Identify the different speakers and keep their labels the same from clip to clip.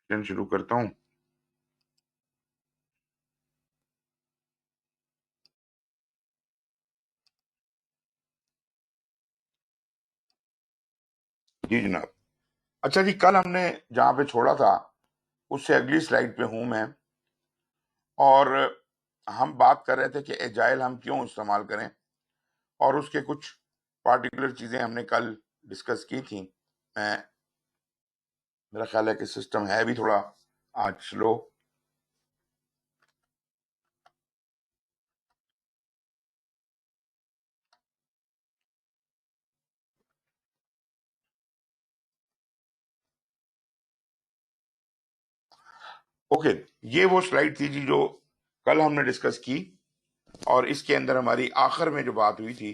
Speaker 1: शुरू करता हूँ। जी जनाब। अच्छा जी, कल हमने जहां पे छोड़ा था उससे अगली स्लाइड पे हूं मैं, और हम बात कर रहे थे कि एजाइल हम क्यों इस्तेमाल करें, और उसके कुछ पार्टिकुलर चीजें हमने कल डिस्कस की थी। मैं मेरा ख्याल है कि सिस्टम है भी थोड़ा आज स्लो। ओके, ये वो स्लाइड थी जी जो कल हमने डिस्कस की, और इसके अंदर हमारी आखिर में जो बात हुई थी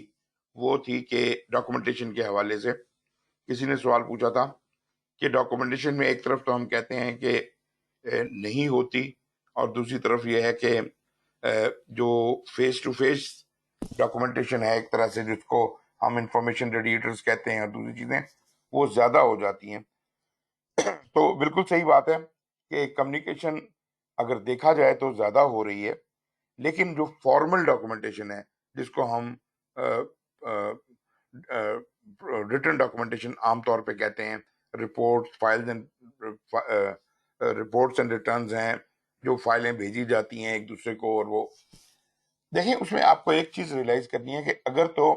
Speaker 1: वो थी कि डॉक्यूमेंटेशन के हवाले से किसी ने सवाल पूछा था कि डॉक्यूमेंटेशन में एक तरफ तो हम कहते हैं कि नहीं होती, और दूसरी तरफ ये है कि जो फेस टू फेस डॉक्यूमेंटेशन है एक तरह से, जिसको हम इंफॉर्मेशन रेडिएटर्स कहते हैं, और दूसरी चीजें वो ज्यादा हो जाती हैं। तो बिल्कुल सही बात है कि कम्युनिकेशन अगर देखा जाए तो ज्यादा हो रही है, लेकिन जो फॉर्मल डॉक्यूमेंटेशन है, जिसको हम रिटन डॉक्यूमेंटेशन आमतौर पे कहते हैं, reports files and reports and returns हैं, जो फाइलें भेजी जाती हैं एक दूसरे को। और वो देखिए, उसमें आपको एक चीज रियलाइज करनी है कि अगर तो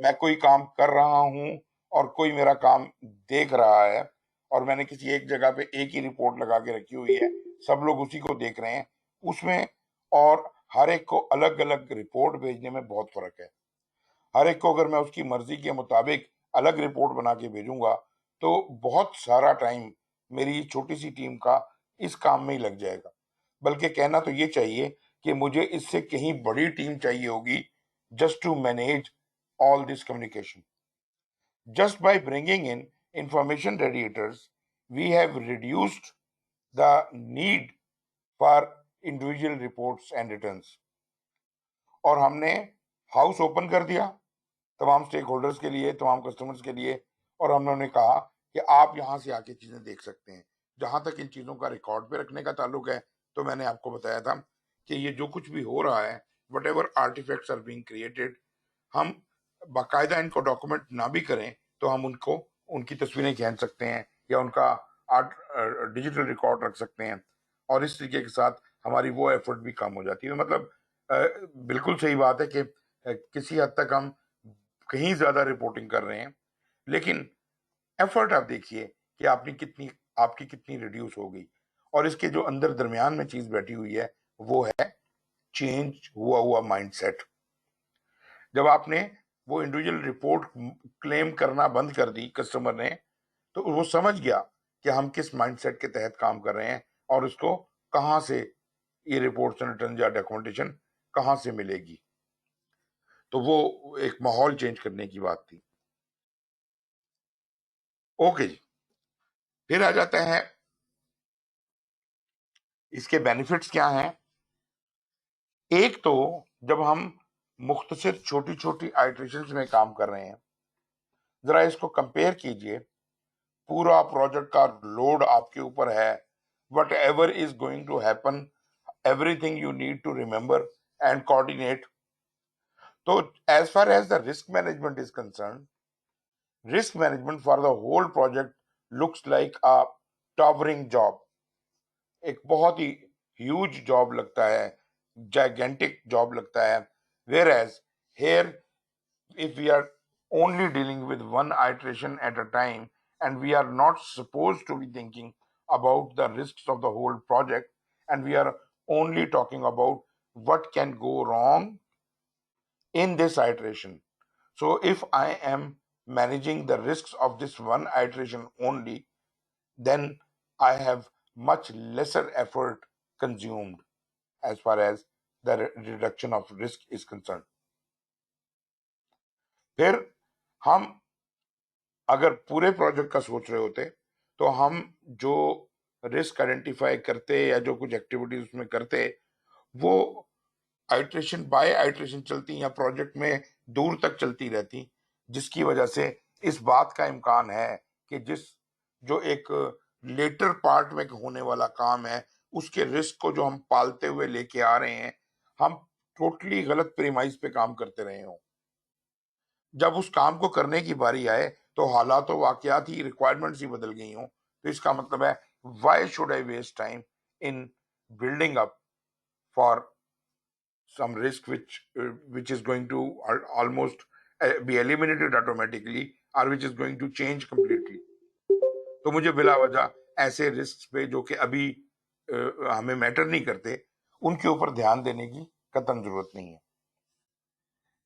Speaker 1: मैं कोई काम कर रहा हूं और कोई मेरा काम देख रहा है, और मैंने किसी एक जगह पे एक ही रिपोर्ट लगा के रखी हुई है, सब लोग उसी को देख रहे हैं, उसमें और हर एक को अलग अलग रिपोर्ट भेजने में बहुत फर्क है। हर एक को अगर मैं उसकी मर्जी के मुताबिक अलग रिपोर्ट बना के भेजूंगा तो बहुत सारा टाइम मेरी छोटी सी टीम का इस काम में ही लग जाएगा। बल्कि कहना तो ये चाहिए कि मुझे इससे कहीं बड़ी टीम चाहिए होगी, just to manage all this communication. Just by bringing in information radiators we have reduced the need for individual reports and returns. और हमने हाउस ओपन कर दिया तमाम स्टेक होल्डर्स के लिए, तमाम कस्टमर्स के लिए, और हमने उन्हें कहा कि आप यहाँ से आके चीजें देख सकते हैं। जहां तक इन चीजों का रिकॉर्ड पे रखने का ताल्लुक है, तो मैंने आपको बताया था कि ये जो कुछ भी हो रहा है, whatever artifacts are being created, हम बाकायदा इनको डॉक्यूमेंट ना भी करें तो हम उनको उनकी तस्वीरें खींच सकते हैं, या उनका आर्ट डिजिटल रिकॉर्ड रख सकते हैं, और इस तरीके के साथ हमारी वो एफर्ट भी कम हो जाती है। मतलब बिल्कुल सही बात है कि किसी हद तक हम कहीं ज्यादा रिपोर्टिंग कर रहे हैं, लेकिन एफर्ट आप देखिए कि आपकी कितनी रिड्यूस हो गई। और इसके जो अंदर दरमियान में चीज बैठी हुई है वो है चेंज हुआ हुआ माइंडसेट। जब आपने वो इंडिविजुअल रिपोर्ट क्लेम करना बंद कर दी कस्टमर ने, तो वो समझ गया कि हम किस माइंडसेट के तहत काम कर रहे हैं, और उसको कहाँ से ये रिपोर्ट्स एंड रिटर्न या डॉक्यूमेंटेशन कहाँ से मिलेगी। तो वो एक माहौल चेंज करने की बात थी। ओके जी, फिर आ जाते हैं इसके बेनिफिट्स क्या हैं। एक तो जब हम मुख्तसर छोटी छोटी आइटरेशंस में काम कर रहे हैं, जरा इसको कंपेयर कीजिए, पूरा प्रोजेक्ट का लोड आपके ऊपर है, whatever is going to happen, everything you need to remember and coordinate. तो as far as the risk management is concern, risk management for the whole project looks like a towering job. एक बहुत ही huge job लगता है, gigantic job लगता है। Whereas here, if we are only dealing with one iteration at a time, and we are not supposed to be thinking about the risks of the whole project, and we are only talking about what can go wrong in this iteration. So if I am managing the risks of this one iteration only, then I have much lesser effort consumed as far as the reduction of risk is concerned. फिर हम अगर पूरे project का सोच रहे होते तो हम जो रिस्क आइडेंटिफाई करते या जो कुछ एक्टिविटीज उसमें करते, वो आइट्रेशन बाय आइट्रेशन चलती या प्रोजेक्ट में दूर तक चलती रहती, जिसकी वजह से इस बात का इम्कान है कि जिस जो एक लेटर पार्ट में होने वाला काम है, उसके रिस्क को जो हम पालते हुए लेके आ रहे हैं, हम टोटली गलत प्रीमाइस पे काम करते रहे हों। जब उस काम को करने की बारी आए तो हालात वाकयात ही, रिक्वायरमेंट्स ही बदल गई हों, तो इसका मतलब है why should I waste time in building up for some risk which is going to almost be eliminated automatically, or which is going to change completely. तो मुझे बिला वजह ऐसे रिस्क पे जो कि अभी हमें मैटर नहीं करते, उनके ऊपर ध्यान देने की कतई जरूरत नहीं है।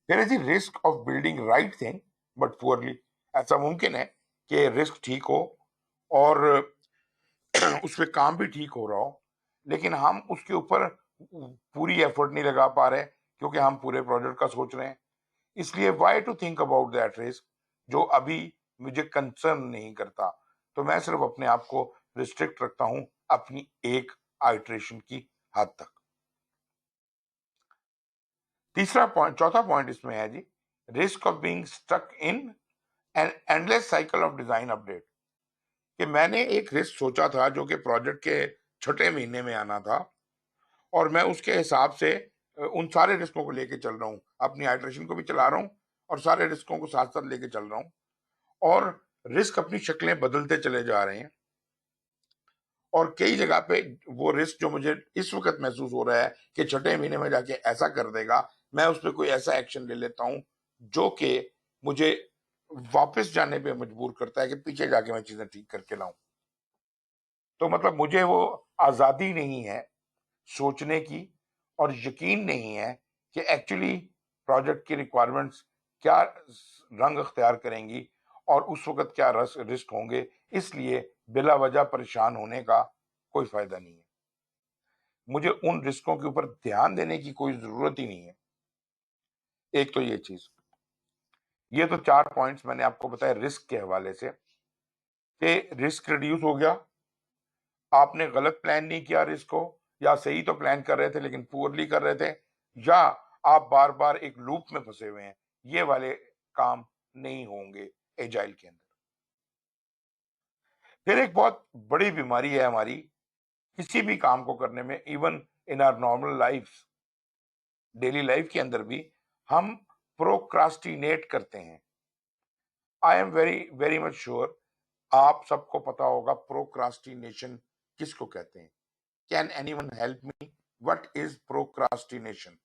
Speaker 1: There is the risk of building right thing but poorly. ऐसा मुमकिन है कि रिस्क ठीक हो और उस पे काम भी ठीक हो रहा हो, लेकिन हम उसके ऊपर पूरी एफर्ट नहीं लगा पा रहे क्योंकि हम पूरे प्रोजेक्ट का सोच रहे हैं। इसलिए why to think about that risk जो अभी मुझे कंसर्न नहीं करता। तो मैं सिर्फ अपने आप को रिस्ट्रिक्ट रखता हूं अपनी एक आइट्रेशन की हद तक। तीसरा पॉइंट, चौथा पॉइंट इसमें है जी, risk of being stuck in an endless cycle of design update. कि मैंने एक रिस्क सोचा था जो कि प्रोजेक्ट के छठे महीने में आना था, और मैं उसके हिसाब से उन सारे रिस्कों को लेके चल रहा हूँ, अपनी आइट्रेशन को भी चला रहा हूँ और सारे रिस्कों को साथ साथ लेके चल रहा हूँ, और रिस्क अपनी शक्लें बदलते चले जा रहे हैं। और कई जगह पे वो रिस्क जो मुझे इस वक्त महसूस हो रहा है कि छठे महीने में जाके ऐसा कर देगा, मैं उस पर कोई ऐसा एक्शन ले लेता हूँ जो कि मुझे वापस जाने पे मजबूर करता है कि पीछे जाके मैं चीजें ठीक करके लाऊं। तो मतलब मुझे वो आजादी नहीं है सोचने की, और यकीन नहीं है कि एक्चुअली प्रोजेक्ट की रिक्वायरमेंट्स क्या रंग अख्तियार करेंगी और उस वक्त क्या रिस्क होंगे। इसलिए बिला वजह परेशान होने का कोई फायदा नहीं है। मुझे उन रिस्कों के ऊपर ध्यान देने की कोई जरूरत ही नहीं है। एक तो ये चीज, ये तो 4 पॉइंट्स मैंने आपको बताया रिस्क के हवाले से कि रिस्क रिड्यूस हो गया, आपने गलत प्लान नहीं किया रिस्क को, या सही तो प्लान कर रहे थे लेकिन पुअरली कर रहे थे, या आप बार बार एक लूप में फंसे हुए हैं। ये वाले काम नहीं होंगे एजाइल के अंदर। फिर एक बहुत बड़ी बीमारी है हमारी किसी भी काम को करने में, even in our normal life, daily life के अंदर भी हम प्रोक्रास्टिनेट करते हैं। I am very very much sure आप सबको पता होगा प्रोक्रास्टिनेशन किसको कहते हैं। Can anyone help me, what is procrastination?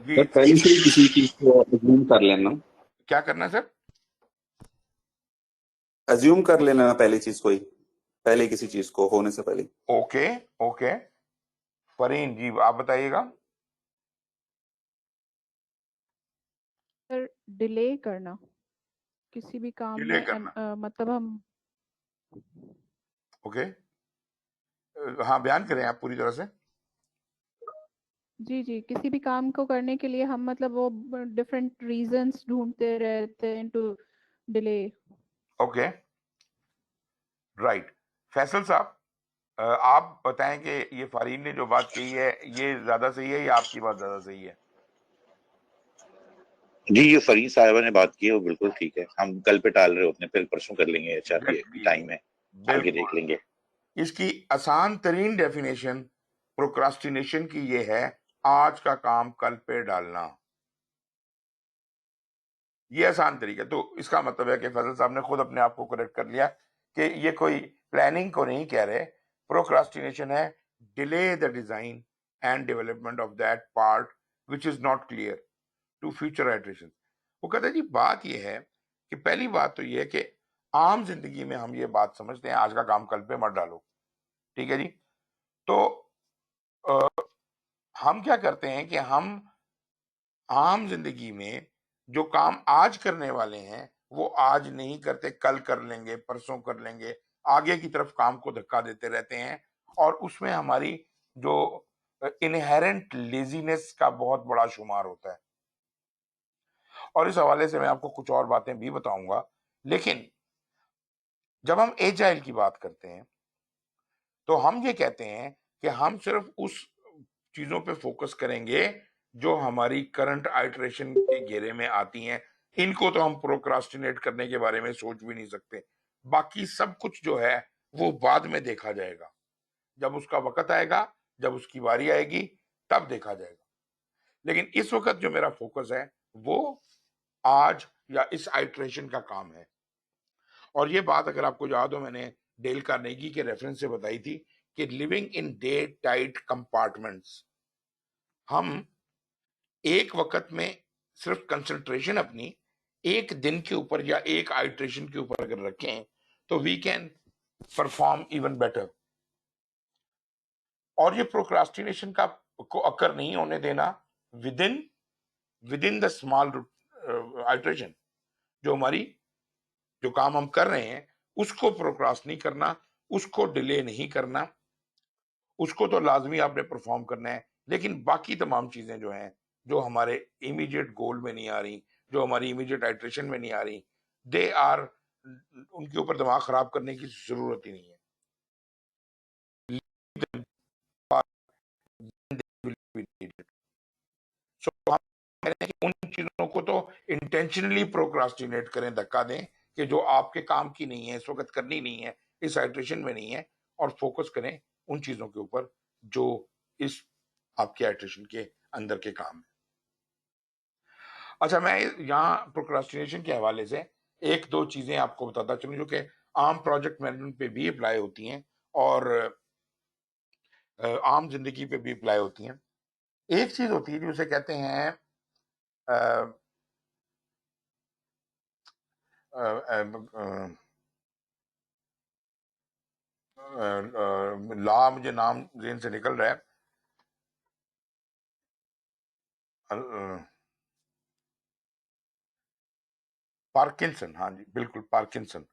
Speaker 1: जी
Speaker 2: सर पहले से ही किसी चीज को अज्यूम कर लेना।
Speaker 1: क्या करना है सर?
Speaker 2: अज्यूम कर लेना पहली चीज कोई, पहले किसी चीज को होने से पहले।
Speaker 1: ओके ओके, फरीन जी आप बताइएगा।
Speaker 3: सर डिले करना किसी भी काम
Speaker 1: डिले
Speaker 3: में
Speaker 1: करना,
Speaker 3: मतलब हम
Speaker 1: ओके। हाँ बयान करें आप पूरी तरह से।
Speaker 3: जी जी किसी भी काम को करने के लिए हम मतलब वो डिफरेंट रीजंस ढूंढते रहते हैं to delay.
Speaker 1: Okay right. Faisal sahab, आप बताएं कि ये फरीन ने जो बात कही है ये ज्यादा सही है या आपकी बात ज्यादा सही है?
Speaker 4: जी, ये फरीद साहिबा ने बात की है वो बिल्कुल ठीक है। हम कल पे टाल रहे होते हैं, फिर परसों कर लेंगे, अच्छा भी
Speaker 1: जी
Speaker 4: टाइम है, आगे
Speaker 1: बिल्कुल।
Speaker 4: देख लेंगे।
Speaker 1: इसकी आसान तरीन डेफिनेशन प्रोक्रास्टिनेशन की ये है, आज का काम कल पे डालना। ये आसान तरीका। तो इसका मतलब है कि फैसल साहब ने खुद अपने आप को करेक्ट कर लिया कि ये कोई प्लानिंग को नहीं कह रहे, प्रोक्रास्टिनेशन है delay the design and development of that part which is not clear to future iteration. वो कहते हैं जी बात ये है कि पहली बात तो ये है कि आम जिंदगी में हम ये बात समझते हैं आज का काम कल पे मत डालो, ठीक है जी। तो हम क्या करते हैं कि हम आम जिंदगी में जो काम आज करने वाले हैं वो आज नहीं करते, कल कर लेंगे, परसों कर लेंगे, आगे की तरफ काम को धक्का देते रहते हैं, और उसमें हमारी जो इनहेरेंट लेजीनेस का बहुत बड़ा शुमार होता है। और इस हवाले से मैं आपको कुछ और बातें भी बताऊंगा, लेकिन जब हम एजाइल की बात करते हैं तो हम ये कहते हैं कि हम सिर्फ उस चीजों पे फोकस करेंगे जो हमारी करंट आइटरेशन के घेरे में आती हैं, इनको तो हम प्रोक्रास्टिनेट करने के बारे में सोच भी नहीं सकते। बाकी सब कुछ जो है वो बाद में देखा जाएगा, जब उसका वक्त आएगा, जब उसकी बारी आएगी, तब देखा जाएगा। लेकिन इस वक्त जो मेरा फोकस है वो आज या इस आइटरेशन का काम है। और ये बात अगर आपको याद हो, मैंने डेल कार्नेगी के रेफरेंस से बताई थी कि living in day tight compartments, हम एक वक्त में सिर्फ कंसंट्रेशन अपनी एक दिन के ऊपर या एक आइटरेशन के ऊपर अगर रखें तो we can perform even better. और ये प्रोक्रास्टिनेशन का को अकर नहीं होने देना within the small iteration. जो काम हम कर रहे हैं उसको प्रोक्रास्ट नहीं करना, उसको डिले नहीं करना, उसको तो लाजमी आपने परफॉर्म करना है। लेकिन बाकी तमाम चीजें जो हैं, जो हमारे इमीडिएट गोल में नहीं आ रही, जो हमारी इमीडिएट आइटरेशन में नहीं आ रही, दे आर, उनके ऊपर दिमाग खराब करने की जरूरत ही नहीं है। सो हम कह रहे हैं कि उन चीजों को तो इंटेंशनली प्रोक्रास्टिनेट करें, धक्का दें कि जो आपके काम की नहीं है, इस वक्त करनी नहीं है, इस हाइड्रेशन में नहीं है, और फोकस करें उन चीजों के ऊपर जो इस आपके हाइड्रेशन के अंदर के काम है। अच्छा, मैं यहाँ प्रोक्रास्टिनेशन के हवाले से एक दो चीजें आपको बताता चलूं जो कि आम प्रोजेक्ट मैनेजमेंट पे भी अप्लाई होती हैं और आम जिंदगी पे भी अप्लाई होती हैं। एक चीज होती है जिसे कहते हैं अ, अ, अ, अ, ला मुझे नाम जेन से निकल रहा है, पार्किंसन, हाँ जी बिल्कुल पार्किंसन।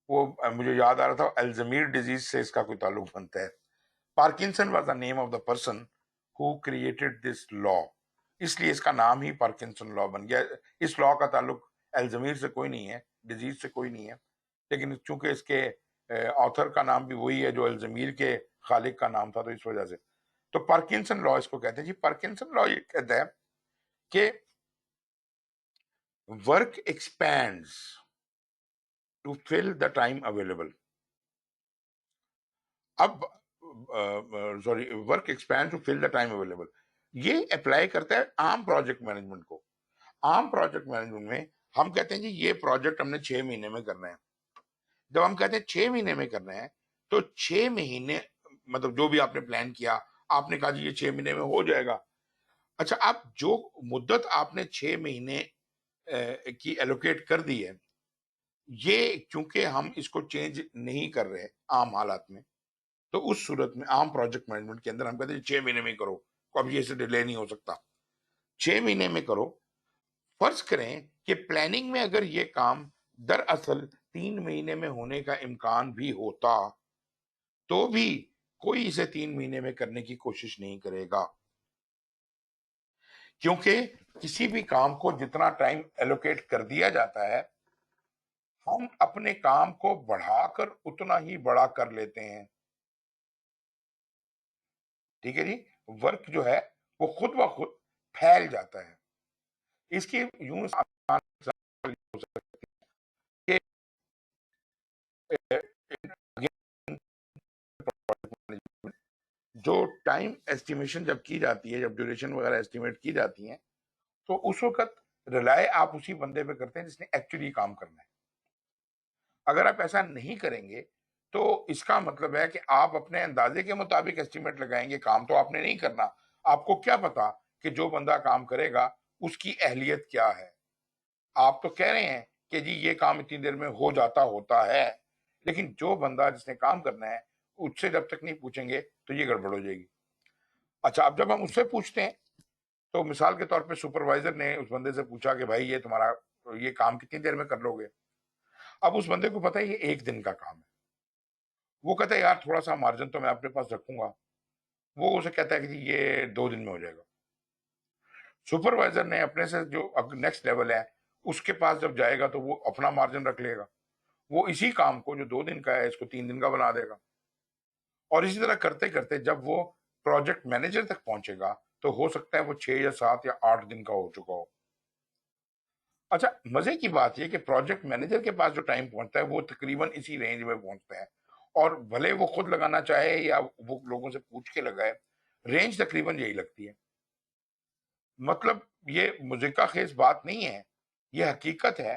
Speaker 1: वो मुझे याद आ रहा था अल्जाइमर डिजीज से इसका कोई ताल्लुक बनता है। Parkinson was the name of the person who created this law, इसलिए इसका नाम ही पार्किंसन लॉ बन गया। इस लॉ का ताल्लुक अल्जाइमर से कोई नहीं है, डिजीज से कोई नहीं है, लेकिन चूंकि इसके ऑथर का नाम भी वही है जो अल्जाइमर के खालिक का नाम था, तो इस वजह से तो पार्किंसन लॉ इसको कहते हैं जी। पार्किंसन लॉ ये कहता है कि work expands to fill the time available. अब sorry, work expand to fill the time available, ये अप्लाई करता है आम प्रोजेक्ट मैनेजमेंट को। आम प्रोजेक्ट मैनेजमेंट में हम कहते हैं जी ये प्रोजेक्ट हमने 6 महीने में करना है। जब हम कहते हैं 6 महीने में करना है तो 6 महीने मतलब जो भी आपने प्लान किया, आपने कहा जी ये 6 महीने में हो जाएगा। अच्छा, अब जो मुद्दत आपने 6 महीने की एलोकेट कर दी है, ये चूंकि हम इसको चेंज नहीं कर रहे आम हालात में, तो उस सूरत में आम प्रोजेक्ट मैनेजमेंट के अंदर हम कहते हैं 6 महीने में करो, अब ये से डिले नहीं हो सकता, 6 महीने में करो। फर्ज करें कि प्लानिंग में अगर ये काम दरअसल 3 महीने में होने का इम्कान भी होता, तो भी कोई इसे 3 महीने में करने की कोशिश नहीं करेगा, क्योंकि किसी भी काम को जितना टाइम एलोकेट कर दिया जाता है, हम अपने काम को बढ़ाकर उतना ही बड़ा कर लेते हैं। ठीक है जी, वर्क जो है वो खुद ब खुद फैल जाता है। इसकी यूं आसान example हो सकती है कि जो टाइम एस्टिमेशन जब की जाती है, जब ड्यूरेशन वगैरह एस्टिमेट की जाती है, तो उस वक्त रिलाय आप उसी बंदे पे करते हैं जिसने एक्चुअली काम करना है। अगर आप ऐसा नहीं करेंगे तो इसका मतलब है कि आप अपने अंदाजे के मुताबिक एस्टिमेट लगाएंगे, काम तो आपने नहीं करना। आपको क्या पता कि जो बंदा काम करेगा उसकी अहलियत क्या है। आप तो कह रहे हैं कि जी ये काम इतनी देर में हो जाता होता है, लेकिन जो बंदा जिसने काम करना है उससे जब तक नहीं पूछेंगे तो ये गड़बड़ हो जाएगी। अच्छा, अब जब हम उससे पूछते हैं तो मिसाल के तौर पे सुपरवाइजर ने उस बंदे से पूछा कि भाई ये तुम्हारा ये काम कितनी देर में कर लोगे। अब उस बंदे को पता है ये 1 दिन का काम है, वो कहता है यार थोड़ा सा मार्जिन तो मैं अपने पास रखूंगा, वो उसे कहता है कि जी ये 2 दिन में हो जाएगा। सुपरवाइजर ने अपने से जो नेक्स्ट लेवल है उसके पास जब जाएगा तो वो अपना मार्जिन रख लेगा, वो इसी काम को जो 2 दिन का है इसको 3 दिन का बना देगा। और इसी तरह करते करते जब वो प्रोजेक्ट मैनेजर तक पहुंचेगा तो हो सकता है वो 6 या 7 या 8 दिन का हो चुका हो। अच्छा, मजे की बात ये कि प्रोजेक्ट मैनेजर के पास जो टाइम पहुंचता है वो तकरीबन इसी रेंज में पहुंचता है, और भले वो खुद लगाना चाहे या वो लोगों से पूछ के लगाए, रेंज तकरीबन यही लगती है। मतलब ये मुज़िका खेज बात नहीं है, ये हकीकत है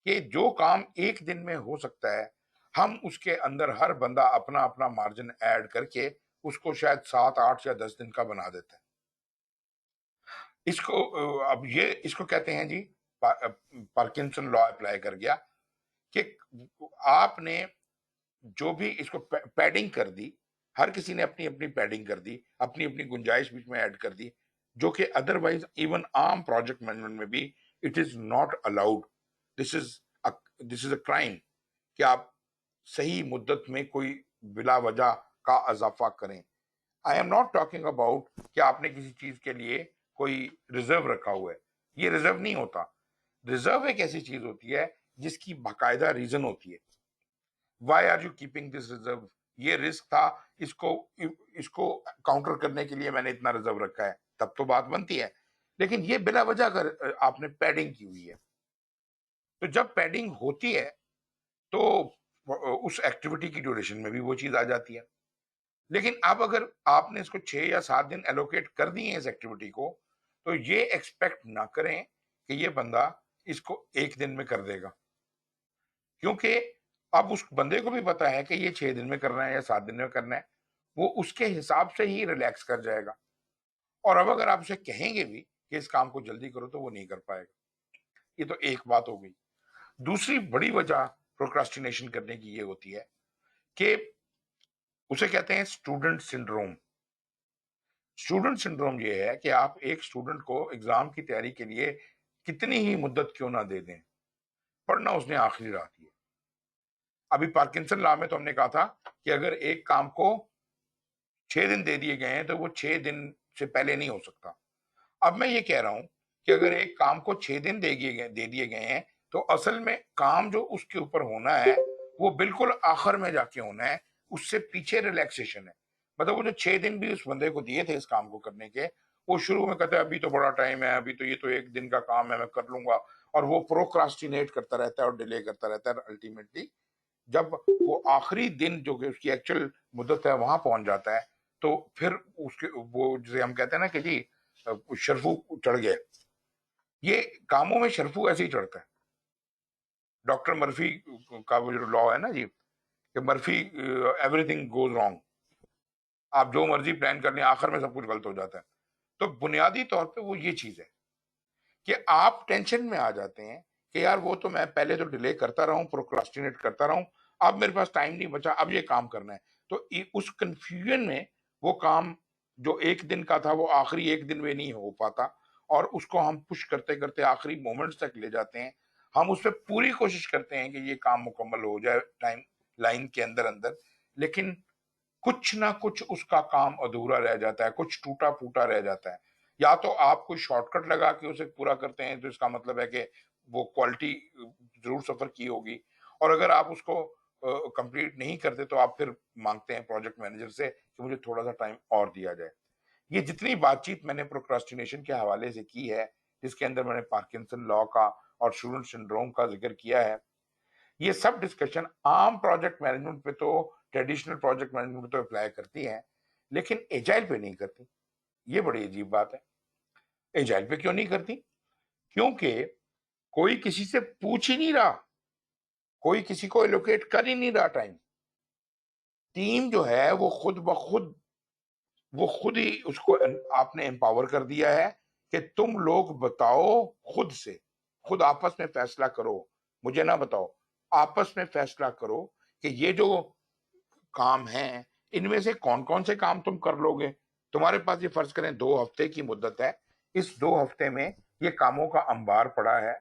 Speaker 1: कि जो काम एक दिन में हो सकता है, हम उसके अंदर हर बंदा अपना अपना मार्जिन ऐड करके उसको शायद 7, 8 या 10 दिन का बना देता है। इसको अब ये इसको कहते हैं जी पार्किंसन लॉ अप्लाई कर गया कि आपने जो भी इसको पैडिंग कर दी, हर किसी ने अपनी अपनी पैडिंग कर दी, अपनी अपनी गुंजाइश बीच में ऐड कर दी, जो कि अदरवाइज इवन आम प्रोजेक्ट मैनेजमेंट में भी it is not allowed. This is this is a crime कि आप सही मुद्दत में कोई बिला वजह का अजाफा करें। I am not talking about कि आपने किसी चीज के लिए कोई रिजर्व रखा हुआ है, ये रिजर्व नहीं होता। रिजर्व एक ऐसी चीज होती है जिसकी बाकायदा रीजन होती है, why are you keeping this reserve, ये रिस्क था, इसको इसको काउंटर करने के लिए मैंने इतना रिजर्व रखा है, तब तो बात बनती है। लेकिन ये बिला वजह अगर आपने पैडिंग की हुई है, तो जब पैडिंग होती है तो उस एक्टिविटी की ड्यूरेशन में भी वो चीज आ जाती है। लेकिन अब अगर आपने इसको 6 या 7 दिन एलोकेट कर दिए हैं इस एक्टिविटी को, तो ये एक्सपेक्ट ना करें कि ये बंदा इसको एक दिन में कर देगा, क्योंकि अब उस बंदे को भी पता है कि ये 6 दिन में करना है या 7 दिन में करना है, वो उसके हिसाब से ही रिलैक्स कर जाएगा। और अब अगर आप उसे कहेंगे भी कि इस काम को जल्दी करो, तो वो नहीं कर पाएगा। ये तो एक बात हो गई। दूसरी बड़ी वजह प्रोक्रास्टिनेशन करने की ये होती है कि उसे कहते हैं स्टूडेंट सिंड्रोम। स्टूडेंट सिंड्रोम ये है कि आप एक स्टूडेंट को एग्जाम की तैयारी के लिए कितनी ही मुद्दत क्यों ना दे दें, पढ़ना उसने आखिरी रात ही है। अभी पार्किंसन लॉ में तो हमने कहा था कि अगर एक काम को 6 दिन दे दिए गए हैं तो वो 6 दिन से पहले नहीं हो सकता। अब मैं ये कह रहा हूं कि अगर एक काम को 6 दिन दे दिए गए हैं, तो असल में काम जो उसके ऊपर होना है वो बिल्कुल आखिर में जाके होना है, उससे पीछे रिलैक्सेशन है। मतलब वो जो 6 दिन भी उस बंदे को दिए थे इस काम को करने के, वो शुरू में कहता है अभी तो बड़ा टाइम है, अभी तो ये तो एक दिन का काम है, मैं कर लूंगा, और वो प्रोक्रास्टिनेट करता रहता है और डिले करता रहता है। अल्टीमेटली जब वो आखिरी दिन जो कि उसकी एक्चुअल मुद्दत है वहां पहुंच जाता है, तो फिर उसके वो जिसे हम कहते हैं ना कि जी शर्फू चढ़ गया। ये कामों में शर्फू ऐसे ही चढ़ता है। डॉक्टर मर्फी का वो जो लॉ है ना जी, कि मर्फी एवरीथिंग गोज रॉन्ग, आप जो मर्जी प्लान कर लें आखिर में सब कुछ गलत हो जाता है। तो बुनियादी तौर पे वो ये चीज है कि आप टेंशन में आ जाते हैं कि यार वो तो मैं पहले तो डिले करता रहा हूं, प्रोक्रास्टिनेट करता रहा हूं, अब मेरे पास टाइम नहीं बचा, अब ये काम करना है। तो उस कंफ्यूजन में वो काम जो एक दिन का था वो आखिरी एक दिन में नहीं हो पाता, और उसको हम पुश करते करते आखिरी मोमेंट्स तक ले जाते हैं। हम उस पर पूरी कोशिश करते हैं कि ये काम मुकम्मल हो जाए टाइम लाइन के अंदर अंदर, लेकिन कुछ ना कुछ उसका काम अधूरा रह जाता है, कुछ टूटा फूटा रह जाता है। या तो आप कोई शॉर्टकट लगा के उसे पूरा करते हैं, तो इसका मतलब है कि वो क्वालिटी जरूर सफर की होगी, और अगर आप उसको कंप्लीट नहीं करते तो आप फिर मांगते हैं प्रोजेक्ट मैनेजर से कि मुझे थोड़ा सा टाइम और दिया जाए। ये जितनी बातचीत मैंने प्रोक्रास्टिनेशन के हवाले से की है, जिसके अंदर मैंने पार्किंसन लॉ का और स्टूडेंट सिंड्रोम का जिक्र किया है, ये सब डिस्कशन आम प्रोजेक्ट मैनेजमेंट पे तो, ट्रेडिशनल प्रोजेक्ट मैनेजमेंट पे तो अप्लाई करती हैं, लेकिन एजाइल पे नहीं करती। ये बड़ी अजीब बात है। एजाइल पे क्यों नहीं करती? क्योंकि कोई किसी से पूछ ही नहीं रहा, कोई किसी को एलोकेट कर ही नहीं रहा टाइम। टीम जो है वो खुद ब खुद, वो खुद ही उसको आपने एम्पावर कर दिया है कि तुम लोग बताओ खुद से, खुद आपस में फैसला करो, मुझे ना बताओ, आपस में फैसला करो कि ये जो काम हैं इनमें से कौन कौन से काम तुम कर लोगे। तुम्हारे पास ये फर्ज करें 2 हफ्ते की मुद्दत है, इस 2 हफ्ते में ये कामों का अंबार पड़ा है,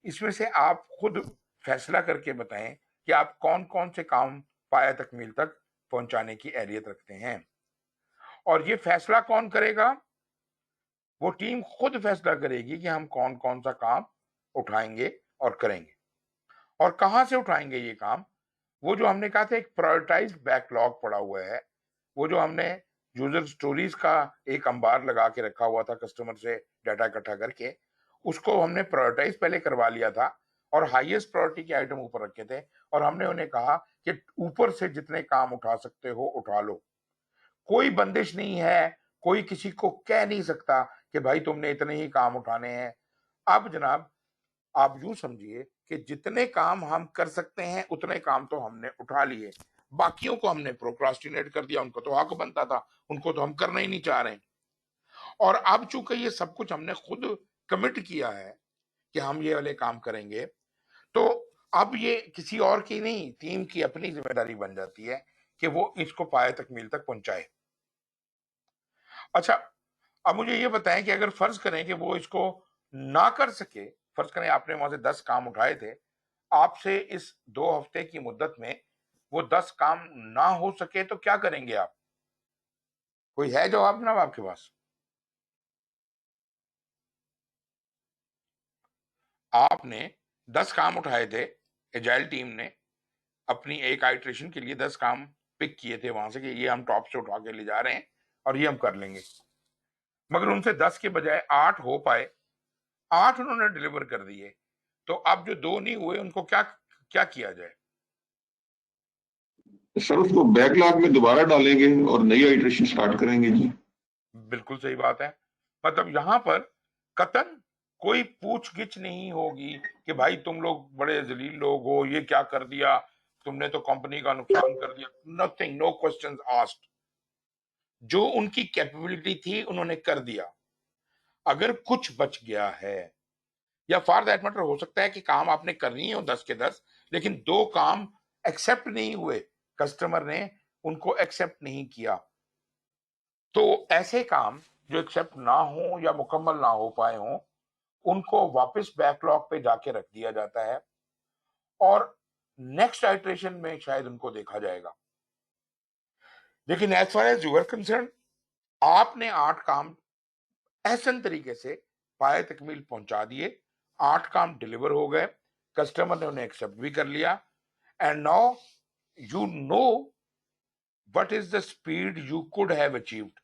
Speaker 1: इसमें से आप खुद फैसला करके बताएं कि आप कौन कौन से काम पाया तकमील तक पहुंचाने की अहलियत रखते हैं। और ये फैसला कौन करेगा? वो टीम खुद फैसला करेगी कि हम कौन कौन सा काम उठाएंगे और करेंगे, और कहां से उठाएंगे ये काम। वो जो हमने कहा था एक प्रायोरिटाइज्ड बैकलॉग पड़ा हुआ है, वो जो हमने यूजर स्टोरीज का एक अंबार लगा के रखा हुआ था कस्टमर से डाटा इकट्ठा करके, उसको हमने प्रायोरिटाइज पहले करवा लिया था और हाईएस्ट प्रायोरिटी के आइटम ऊपर रखे थे और हमने उन्हें कहा कि ऊपर से जितने काम उठा सकते हो उठा लो। कोई बंदिश नहीं है, कोई किसी को कह नहीं सकता कि भाई तुमने इतने ही काम उठाने हैं। अब जनाब आप यूं समझिए कि जितने काम हम कर सकते हैं उतने काम तो हमने उठा लिए, बाकियों को हमने प्रोक्रास्टिनेट कर दिया, उनको तो हक बनता था, उनको तो हम करना ही नहीं चाह रहे। और अब चूंकि ये सब कुछ हमने खुद कमिट किया है कि हम ये वाले काम करेंगे, तो अब ये किसी और की नहीं, टीम की अपनी जिम्मेदारी बन जाती है कि वो इसको पाए तकमील तक पहुंचाए। अच्छा, अब मुझे ये बताएं कि अगर फर्ज करें कि वो इसको ना कर सके, फर्ज करें आपने वहां से 10 काम उठाए थे, आपसे इस 2 हफ्ते की मुद्दत में वो 10 काम ना हो सके तो क्या करेंगे आप? कोई है जवाब जनाब आपके पास? आपने 10 काम उठाए थे, एजाइल टीम ने अपनी एक आइट्रेशन के लिए 10 काम पिक किए थे वहां से कि ये हम टॉप से उठा के ले जा रहे हैं और ये हम कर लेंगे, मगर उनसे 10 के बजाय 8 हो पाए, 8 उन्होंने डिलीवर कर दिए, तो अब जो 2 नहीं हुए उनको क्या क्या किया जाए?
Speaker 5: सर उसको बैकलॉग में दोबारा डालेंगे और नई आइटरेशन स्टार्ट करेंगे जी।
Speaker 1: बिल्कुल सही बात है। मतलब यहां पर कतन कोई पूछगिछ नहीं होगी कि भाई तुम लोग बड़े जलील लोग हो, ये क्या कर दिया तुमने, तो कंपनी का नुकसान कर दिया। Nothing, no questions asked. जो उनकी कैपेबिलिटी थी उन्होंने कर दिया। अगर कुछ बच गया है, या फॉर दैट मैटर हो सकता है कि काम आपने करनी हो 10 के 10, लेकिन 2 काम एक्सेप्ट नहीं हुए, कस्टमर ने उनको एक्सेप्ट नहीं किया, तो ऐसे काम जो एक्सेप्ट ना हो या मुकम्मल ना हो पाए हों, उनको वापस बैकलॉग पे जाके रख दिया जाता है और नेक्स्ट आइटरेशन में शायद उनको देखा जाएगा। लेकिन as far as your concern, आपने 8 काम एहसन तरीके से पाए तकमील पहुंचा दिए, 8 काम डिलीवर हो गए, कस्टमर ने उन्हें एक्सेप्ट भी कर लिया, and now you know what is the speed you could have achieved.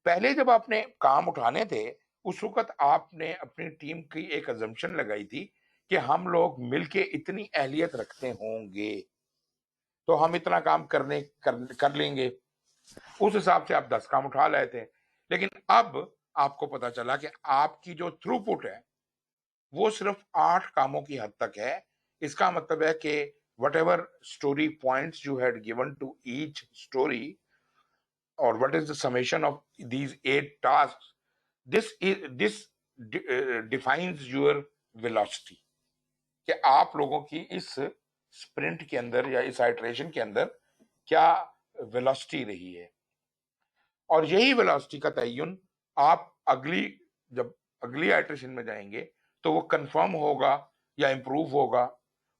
Speaker 1: पहले जब आपने काम उठाने थे उस वक्त आपने अपनी टीम की एक अजम्पशन लगाई थी कि हम लोग मिलके इतनी अहलियत रखते होंगे तो हम इतना काम कर लेंगे। उस हिसाब से आप 10 काम उठा लाए थे, लेकिन अब आपको पता चला कि आपकी जो थ्रूपुट है वो सिर्फ 8 कामों की हद तक है। इसका मतलब है कि whatever story points you had given to each story, or what is the summation of these 8 tasks, this defines your velocity, कि आप लोगों की इस स्प्रिंट के अंदर या इस आइटरेशन के अंदर क्या वेलोसिटी रही है। और यही वेलोसिटी का तयन आप जब अगली आइटरेशन में जाएंगे तो वो कंफर्म होगा या इंप्रूव होगा,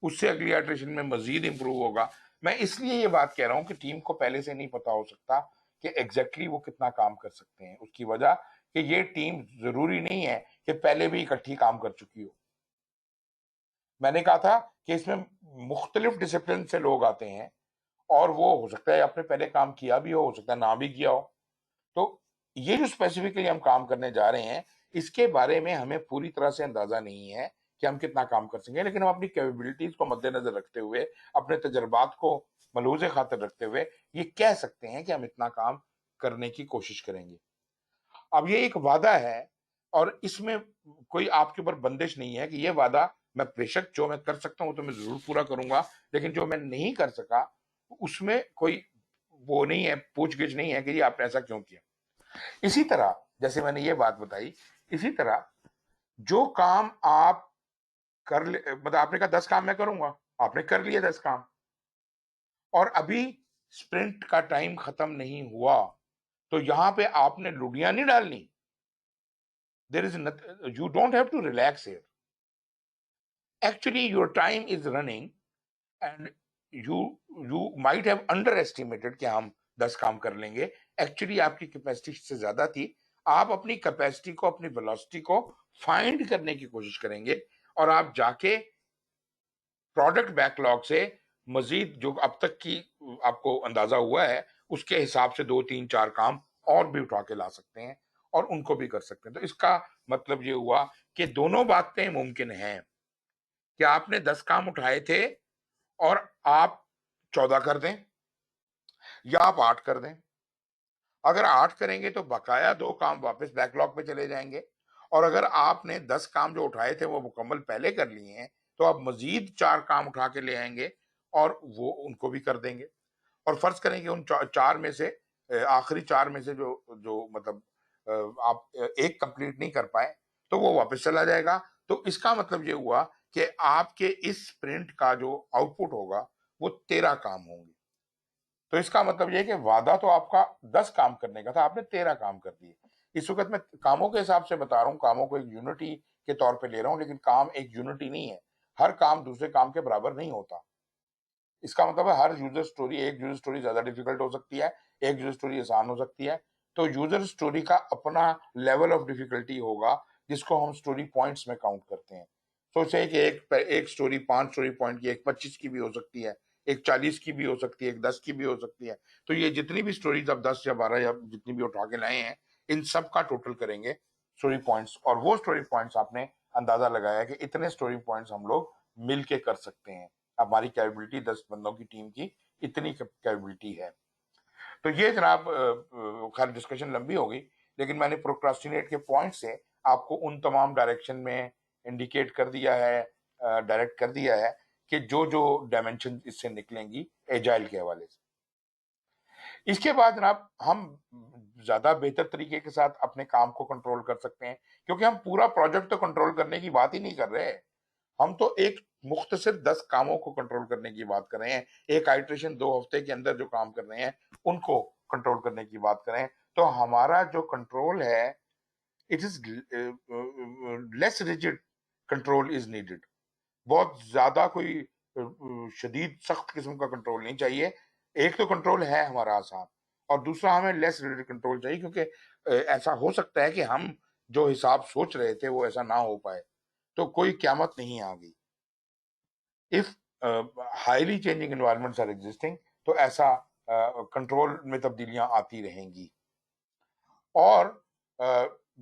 Speaker 1: उससे अगली आइटरेशन में मजीद इंप्रूव होगा। मैं इसलिए ये बात कह रहा हूं कि टीम को पहले से नहीं पता हो सकता कि एग्जैक्टली वो कितना काम कर सकते हैं, उसकी वजह कि ये टीम जरूरी नहीं है कि पहले भी इकट्ठी काम कर चुकी हो। मैंने कहा था कि इसमें मुख्तलिफ डिसिप्लिन से लोग आते हैं और वो हो सकता है आपने पहले काम किया भी हो सकता है ना भी किया हो। तो ये जो स्पेसिफिकली हम काम करने जा रहे हैं इसके बारे में हमें पूरी तरह से अंदाजा नहीं है कि हम कितना काम कर सकेंगे, लेकिन हम अपनी कैपेबिलिटीज को मद्देनजर रखते हुए, अपने तजर्बात को मलूज़े खातिर रखते हुए ये कह सकते हैं कि हम इतना काम करने की कोशिश करेंगे। अब ये एक वादा है और इसमें कोई आपके ऊपर बंदिश नहीं है कि ये वादा मैं बेशक जो मैं कर सकता हूँ तो मैं जरूर पूरा करूंगा, लेकिन जो मैं नहीं कर सका उसमें कोई वो नहीं है, पूछगिछ नहीं है कि ये आपने ऐसा क्यों किया। इसी तरह जैसे मैंने ये बात बताई, इसी तरह जो काम आप कर ले, मतलब आपने कहा 10 काम मैं करूंगा, आपने कर लिया 10 काम और अभी स्प्रिंट का टाइम खत्म नहीं हुआ, तो यहां पे आपने लुडियां नहीं डालनी। There is nothing, you don't have to relax here. Actually, your time is running and you might have underestimated कि हम 10 काम कर लेंगे। एक्चुअली आपकी कैपेसिटी से ज्यादा थी। आप अपनी कैपेसिटी को, अपनी वेलोसिटी को फाइंड करने की कोशिश करेंगे और आप जाके प्रोडक्ट बैकलॉग से मजीद जो अब तक की आपको अंदाजा हुआ है उसके हिसाब से 2 3 4 काम और भी उठा के ला सकते हैं और उनको भी कर सकते हैं। तो इसका मतलब ये हुआ कि दोनों बातें मुमकिन हैं कि आपने 10 काम उठाए थे और आप 14 कर दें या आप 8 कर दें। अगर 8 करेंगे तो बकाया 2 काम वापस बैकलॉग पे चले जाएंगे, और अगर आपने 10 काम जो उठाए थे वो मुकम्मल पहले कर लिए हैं तो आप मजीद 4 काम उठा के ले आएंगे और वो उनको भी कर देंगे। और फर्ज करें कि उन 4 में से आखिरी 4 में से जो जो मतलब आप एक कंप्लीट नहीं कर पाए तो वो वापस चला जाएगा। तो इसका मतलब ये हुआ कि आपके इस स्प्रिंट का जो आउटपुट होगा वो 13 काम होंगे। तो इसका मतलब ये है कि वादा तो आपका 10 काम करने का था, आपने 13 काम कर दिए। इस वक्त मैं कामों के हिसाब से बता रहा हूँ, कामों को एक यूनिटी के तौर पे ले रहा हूँ, लेकिन काम एक यूनिटी नहीं है। हर काम दूसरे काम के बराबर नहीं होता। इसका मतलब है हर यूजर स्टोरी, एक यूजर स्टोरी ज्यादा डिफिकल्ट हो सकती है, एक यूजर स्टोरी आसान हो सकती है। तो यूजर स्टोरी का अपना लेवल ऑफ डिफिकल्टी होगा जिसको हम स्टोरी पॉइंट्स में काउंट करते हैं। सोचे कि एक स्टोरी 5 स्टोरी पॉइंट की, एक 25 की भी हो सकती है, एक 40 की भी हो सकती है, एक 10 की भी हो सकती है। तो ये जितनी भी स्टोरीज आप 10 या 12 या जितनी भी उठा के लाए हैं, इन सब का टोटल करेंगे स्टोरी पॉइंट्स, और वो स्टोरी पॉइंट्स आपने अंदाजा लगाया कि इतने स्टोरी पॉइंट्स हम लोग मिल के कर सकते हैं। हमारी कैपेबिलिटी 10 बंदों की टीम की इतनी कैपेबिलिटी है। तो ये जनाब खैर डिस्कशन लंबी हो गई, लेकिन मैंने प्रोक्रास्टिनेट के पॉइंट से आपको उन तमाम डायरेक्शन में इंडिकेट कर दिया है, डायरेक्ट कर दिया है कि जो जो डायमेंशन इससे निकलेंगी एजाइल के हवाले से। इसके बाद जनाब हम ज्यादा बेहतर तरीके के साथ अपने काम को कंट्रोल कर सकते हैं, क्योंकि हम पूरा प्रोजेक्ट तो कंट्रोल करने की बात ही नहीं कर रहे। हम तो एक मुख्तसर 10 कामों को कंट्रोल करने की बात कर रहे हैं। एक आइट्रेशन 2 हफ्ते के अंदर जो काम कर रहे हैं उनको कंट्रोल करने की बात कर रहे हैं। तो हमारा जो कंट्रोल है, it is less rigid control is needed. बहुत ज्यादा कोई शदीद सख्त किस्म का कंट्रोल नहीं चाहिए। एक तो कंट्रोल है हमारा आसान, और दूसरा हमें लेस रिजिड कंट्रोल चाहिए, क्योंकि ऐसा हो सकता है कि हम जो हिसाब सोच रहे थे वो ऐसा ना हो पाए, तो कोई क्यामत नहीं आ गई। If highly changing environments are existing, तो ऐसा कंट्रोल में तब्दीलियां आती रहेंगी। और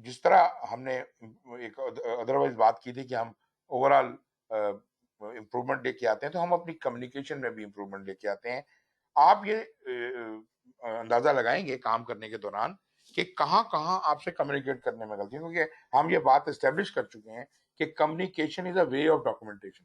Speaker 1: जिस तरह हमने एक अदरवाइज बात की थी कि हम ओवरऑल इम्प्रूवमेंट लेके आते हैं, तो हम अपनी कम्युनिकेशन में भी इम्प्रूवमेंट लेके आते हैं। आप ये अंदाजा लगाएंगे काम करने के दौरान कि कहाँ कहाँ आपसे कम्युनिकेट करने में गलती है, क्योंकि हम ये बात एस्टेब्लिश कर चुके हैं कि communication is a way of documentation.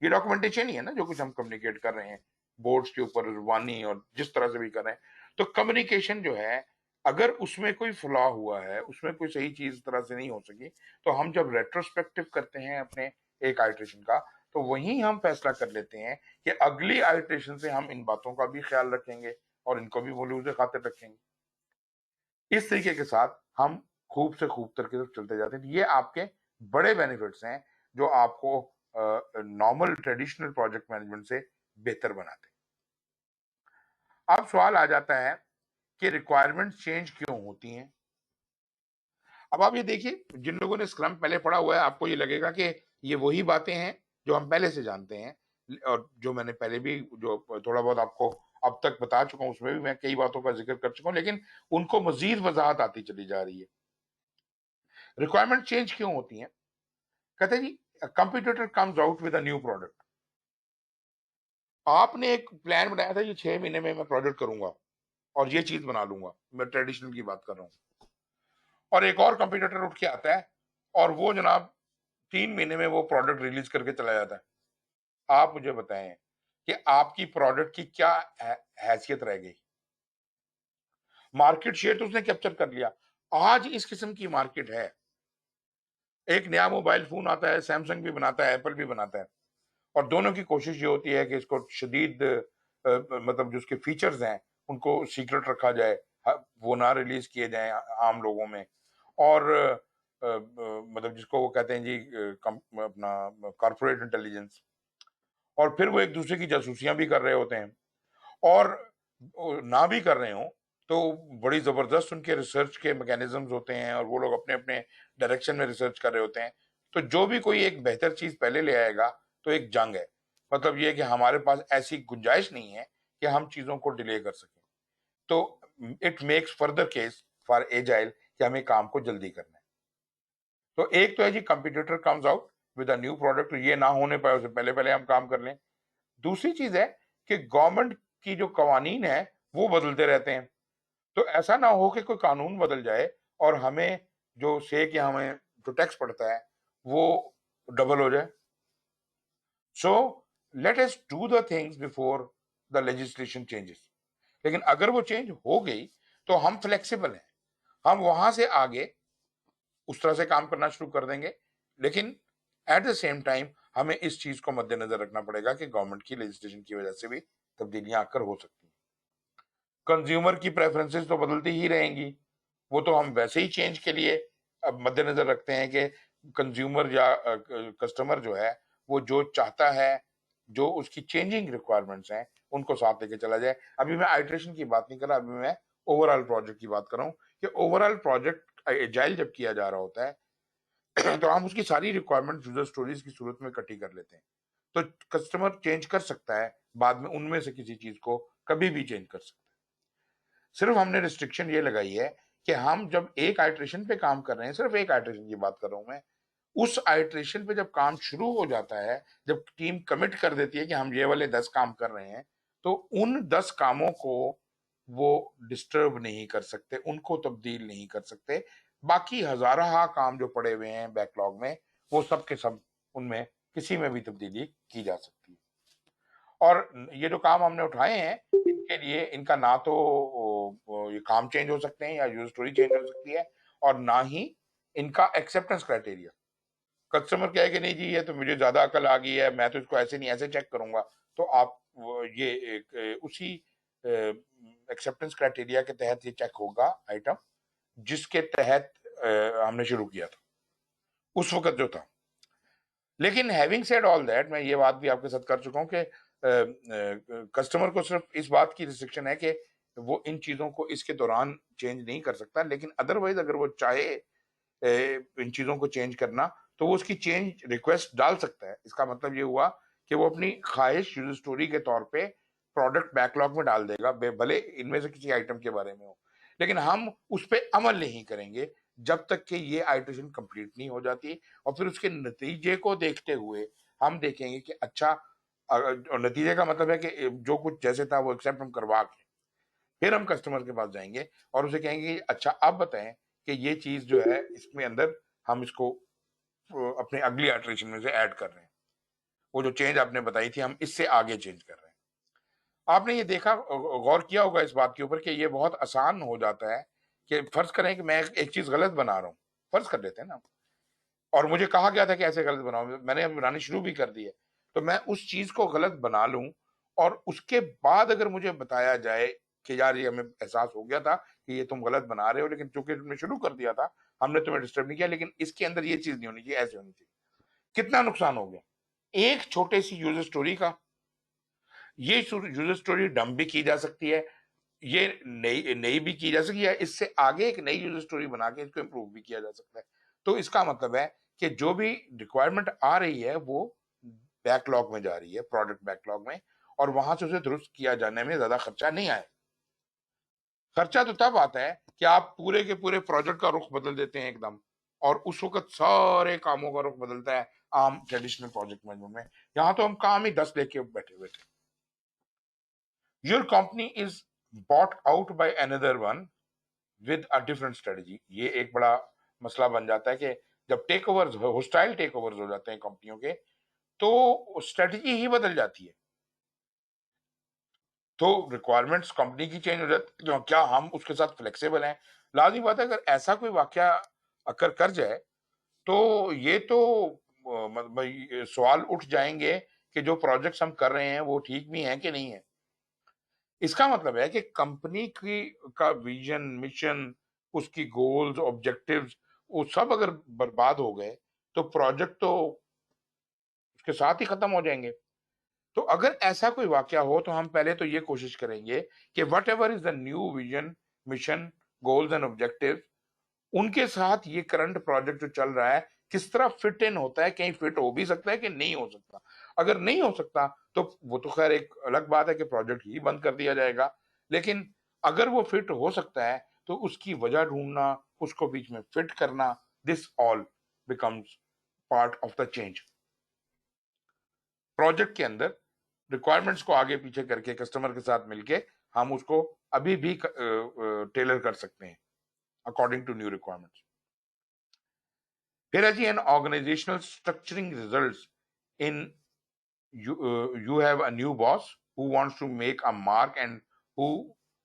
Speaker 1: ये डॉक्यूमेंटेशन ही है ना जो कुछ हम कम्युनिकेट कर रहे हैं बोर्ड्स के ऊपर, जुबानी और जिस तरह से भी कर रहे हैं। तो कम्युनिकेशन जो है, अगर उसमें कोई फ्लॉ हुआ है, उसमें कोई सही चीज इस तरह से नहीं हो सकी, तो हम जब रेट्रोस्पेक्टिव करते हैं अपने एक आइट्रेशन का, तो वहीं हम फैसला कर लेते हैं कि अगली आइट्रेशन से हम इन बातों का भी ख्याल रखेंगे और इनको भी मौजूद खातिर रखेंगे। इस तरीके के साथ हम खूब से खूब तरीके से चलते जाते हैं। ये आपके बड़े बेनिफिट्स हैं जो आपको नॉर्मल ट्रेडिशनल प्रोजेक्ट मैनेजमेंट से बेहतर बनाते हैं। अब सवाल आ जाता है कि रिक्वायरमेंट चेंज क्यों होती हैं। अब आप ये देखिए, जिन लोगों ने स्क्रम पहले पढ़ा हुआ है, आपको ये लगेगा कि ये वही बातें हैं जो हम पहले से जानते हैं, और जो मैंने पहले भी जो थोड़ा बहुत आपको अब तक बता चुका हूं, उसमें भी मैं कई बातों का जिक्र कर चुका हूं, लेकिन उनको मजीद वजाहत आती चली जा रही है। रिक्वायरमेंट चेंज क्यों होती हैं? कहते हैं जी, competitor comes out with a new product. आपने एक प्लान बनाया था, ये 6 महीने में मैं प्रोजेक्ट करूंगा और ये चीज बना लूंगा, मैं ट्रेडिशनल की बात कर रहा हूँ, और एक और कंपटीटर उठ के आता है और वो जनाब 3 महीने में वो प्रोडक्ट रिलीज करके चला जाता है। आप मुझे बताएं कि आपकी प्रोडक्ट की क्या हैसियत रह गई? मार्केट शेयर तो उसने कैप्चर कर लिया। आज इस किस्म की मार्केट है, एक नया मोबाइल फोन आता है, सैमसंग भी बनाता है, एप्पल भी बनाता है, और दोनों की कोशिश ये होती है कि इसको शदीद मतलब जो उसके फीचर्स हैं उनको सीक्रेट रखा जाए, वो ना रिलीज किए जाएं आम लोगों में। और मतलब जिसको वो कहते हैं जी अपना कॉर्पोरेट इंटेलिजेंस। और फिर वो एक दूसरे की जासूसियां भी कर रहे होते हैं, और ना भी कर रहे हो तो बड़ी जबरदस्त उनके रिसर्च के मैकेनिज्म्स होते हैं, और वो लोग अपने अपने डायरेक्शन में रिसर्च कर रहे होते हैं। तो जो भी कोई एक बेहतर चीज पहले ले आएगा तो एक जंग है। मतलब ये कि हमारे पास ऐसी गुंजाइश नहीं है कि हम चीजों को डिले कर सकें। तो it makes further case for agile कि हमें काम को जल्दी करना है। तो एक तो है जी competitor comes out with a new product, ये ना होने पाए उससे पहले पहले हम काम कर लें। दूसरी चीज है कि गवर्नमेंट की जो कवानीन है वो बदलते रहते हैं, तो ऐसा ना हो कि कोई कानून बदल जाए और हमें जो से कि हमें जो टैक्स पड़ता है वो डबल हो जाए। So let us do the things before the legislation changes. लेकिन अगर वो चेंज हो गई तो हम फ्लेक्सिबल हैं, हम वहां से आगे उस तरह से काम करना शुरू कर देंगे। लेकिन एट द सेम टाइम हमें इस चीज को मद्देनजर रखना पड़ेगा कि गवर्नमेंट की लेजिस्लेशन की वजह से भी तब्दीलियां आकर हो सकती हैं। कंज्यूमर की प्रेफरेंसेस तो बदलती ही रहेंगी, वो तो हम वैसे ही चेंज के लिए अब मद्देनजर रखते हैं कि कंज्यूमर या कस्टमर जो है वो जो चाहता है, जो उसकी चेंजिंग रिक्वायरमेंट्स हैं उनको साथ लेके चला जाए। अभी मैं आइट्रेशन की बात नहीं कर रहा, अभी मैं ओवरऑल प्रोजेक्ट की बात कर रहा हूँ कि ओवरऑल प्रोजेक्ट एजाइल जब किया जा रहा होता है तो हम उसकी सारी रिक्वायरमेंट यूजर स्टोरीज की सूरत में इकट्ठी कर लेते हैं, तो कस्टमर चेंज कर सकता है बाद में, उनमें से किसी चीज को कभी भी चेंज कर सकता है। सिर्फ हमने रिस्ट्रिक्शन ये लगाई है कि हम जब एक आइट्रेशन पे काम कर रहे हैं, सिर्फ एक आइट्रेशन की बात कर रहा हूं मैं, उस आइट्रेशन पे जब काम शुरू हो जाता है, जब टीम कमिट कर देती है कि हम ये वाले 10 काम कर रहे हैं, तो उन 10 कामों को वो डिस्टर्ब नहीं कर सकते, उनको तब्दील नहीं कर सकते। बाकी हजारा काम जो पड़े हुए हैं बैकलॉग में, वो सब के सब उनमें किसी में भी तब्दीली की जा सकती है। और ये जो काम हमने उठाए हैं इनके लिए, इनका ना तो ये काम चेंज हो सकते हैं या यूजर स्टोरी चेंज हो सकती है, और ना ही इनका एक्सेप्टेंस क्राइटेरिया। कस्टमर कहे कि नहीं जी ये तो मुझे ज्यादा अकल आ गई है, मैं तो इसको ऐसे नहीं ऐसे चेक करूंगा, तो आप ये उसी एक्सेप्टेंस क्राइटेरिया के तहत ये चेक होगा आइटम जिसके तहत हमने शुरू किया था उस वक्त जो था। लेकिन हैविंग सेड ऑल दैट, मैं ये बात भी आपके साथ कर चुका हूँ कि कस्टमर को सिर्फ इस बात की रिस्ट्रिक्शन है कि वो इन चीजों को इसके दौरान चेंज नहीं कर सकता, लेकिन अदरवाइज अगर वो चाहे इन चीजों को चेंज करना तो वो उसकी चेंज रिक्वेस्ट डाल सकता है। इसका मतलब ये हुआ कि वो अपनी ख्वाहिश यूजर स्टोरी के तौर पे प्रोडक्ट बैकलॉग में डाल देगा, भले इनमें से किसी आइटम के बारे में हो, लेकिन हम उस पर अमल नहीं करेंगे जब तक कि ये आइटरेशन कंप्लीट नहीं हो जाती। और फिर उसके नतीजे को देखते हुए हम देखेंगे कि अच्छा, नतीजे का मतलब है कि जो कुछ जैसे था वो एक्सेप्ट हम करवा के फिर हम कस्टमर के पास जाएंगे और उसे कहेंगे कि अच्छा आप बताएं कि ये चीज जो है इसमें अंदर हम इसको अपने अगली आइटरेशन में से ऐड कर रहे हैं, वो जो चेंज आपने बताई थी हम इससे आगे चेंज कर रहे हैं। आपने ये देखा, गौर किया होगा इस बात के ऊपर कि ये बहुत आसान हो जाता है कि फर्ज करें कि मैं एक चीज गलत बना रहा हूँ, फर्ज कर लेते हैं ना, और मुझे कहा गया था कि ऐसे गलत बनाओ, मैंने अब बनानी शुरू भी कर दी है, तो मैं उस चीज को गलत बना लूं और उसके बाद अगर मुझे बताया जाए कि यार ये हमें एहसास हो गया था कि ये तुम गलत बना रहे हो, लेकिन चूंकि तुमने शुरू कर दिया था हमने तुम्हें डिस्टर्ब नहीं किया, लेकिन इसके अंदर ये चीज नहीं होनी चाहिए, ऐसे होनी चाहिए। कितना नुकसान हो गया एक छोटे सी यूजर स्टोरी का। ये यूजर स्टोरी डंप भी की जा सकती है, ये नई नई भी की जा सकती है, इससे आगे एक नई यूजर स्टोरी बना के इसको इम्प्रूव भी किया जा सकता है। तो इसका मतलब है कि जो भी रिक्वायरमेंट आ रही है वो बैकलॉग में जा रही है, प्रोडक्ट बैकलॉग में, और वहां से उसे दुरुस्त किया जाने में ज्यादा खर्चा नहीं आए। खर्चा तो तब आता है कि आप पूरे के पूरे प्रोजेक्ट का रुख बदल देते हैं एकदम, और उस वक्त सारे कामों का रुख बदलता है आम ट्रेडिशनल प्रोजेक्ट मैनेजमेंट में। यहाँ तो हम काम ही 10 लेके बैठे हुए थे। Your company is bought out by another one with a different strategy. ये एक बड़ा मसला बन जाता है कि जब takeovers, hostile takeovers हो जाते हैं कंपनियों के, तो स्ट्रेटजी ही बदल जाती है, तो रिक्वायरमेंट्स कंपनी की चेंज हो जाती है। तो क्या हम उसके साथ फ्लेक्सिबल हैं? लाजमी बात है, अगर ऐसा कोई वाकया अकर कर जाए तो ये तो मतलब ये सवाल उठ जाएंगे कि जो प्रोजेक्ट्स हम कर रहे हैं वो ठीक भी हैं कि नहीं है। इसका मतलब है कि कंपनी की का विजन, मिशन, उसकी गोल्स, ऑब्जेक्टिव्स, वो सब अगर बर्बाद हो गए तो प्रोजेक्ट तो उसके साथ ही खत्म हो जाएंगे। तो अगर ऐसा कोई वाकया हो तो हम पहले तो ये कोशिश करेंगे कि what ever is the new vision, mission, goals and objective, उनके साथ ये करंट प्रोजेक्ट जो चल रहा है किस तरह फिट इन होता है, कहीं फिट हो भी सकता है कि नहीं हो सकता। अगर नहीं हो सकता तो वो तो खैर एक अलग बात है कि प्रोजेक्ट ही बंद कर दिया जाएगा, लेकिन अगर वो फिट हो सकता है तो उसकी वजह ढूंढना, उसको बीच में फिट करना, this all becomes part of the change. Project के अंदर रिक्वायरमेंट्स को आगे पीछे करके कस्टमर के साथ मिलके हम उसको अभी भी टेलर कर सकते हैं अकॉर्डिंग टू न्यू रिक्वायरमेंट्स। फिर है जी an organisational structuring results in you have a new boss who wants to make a mark and who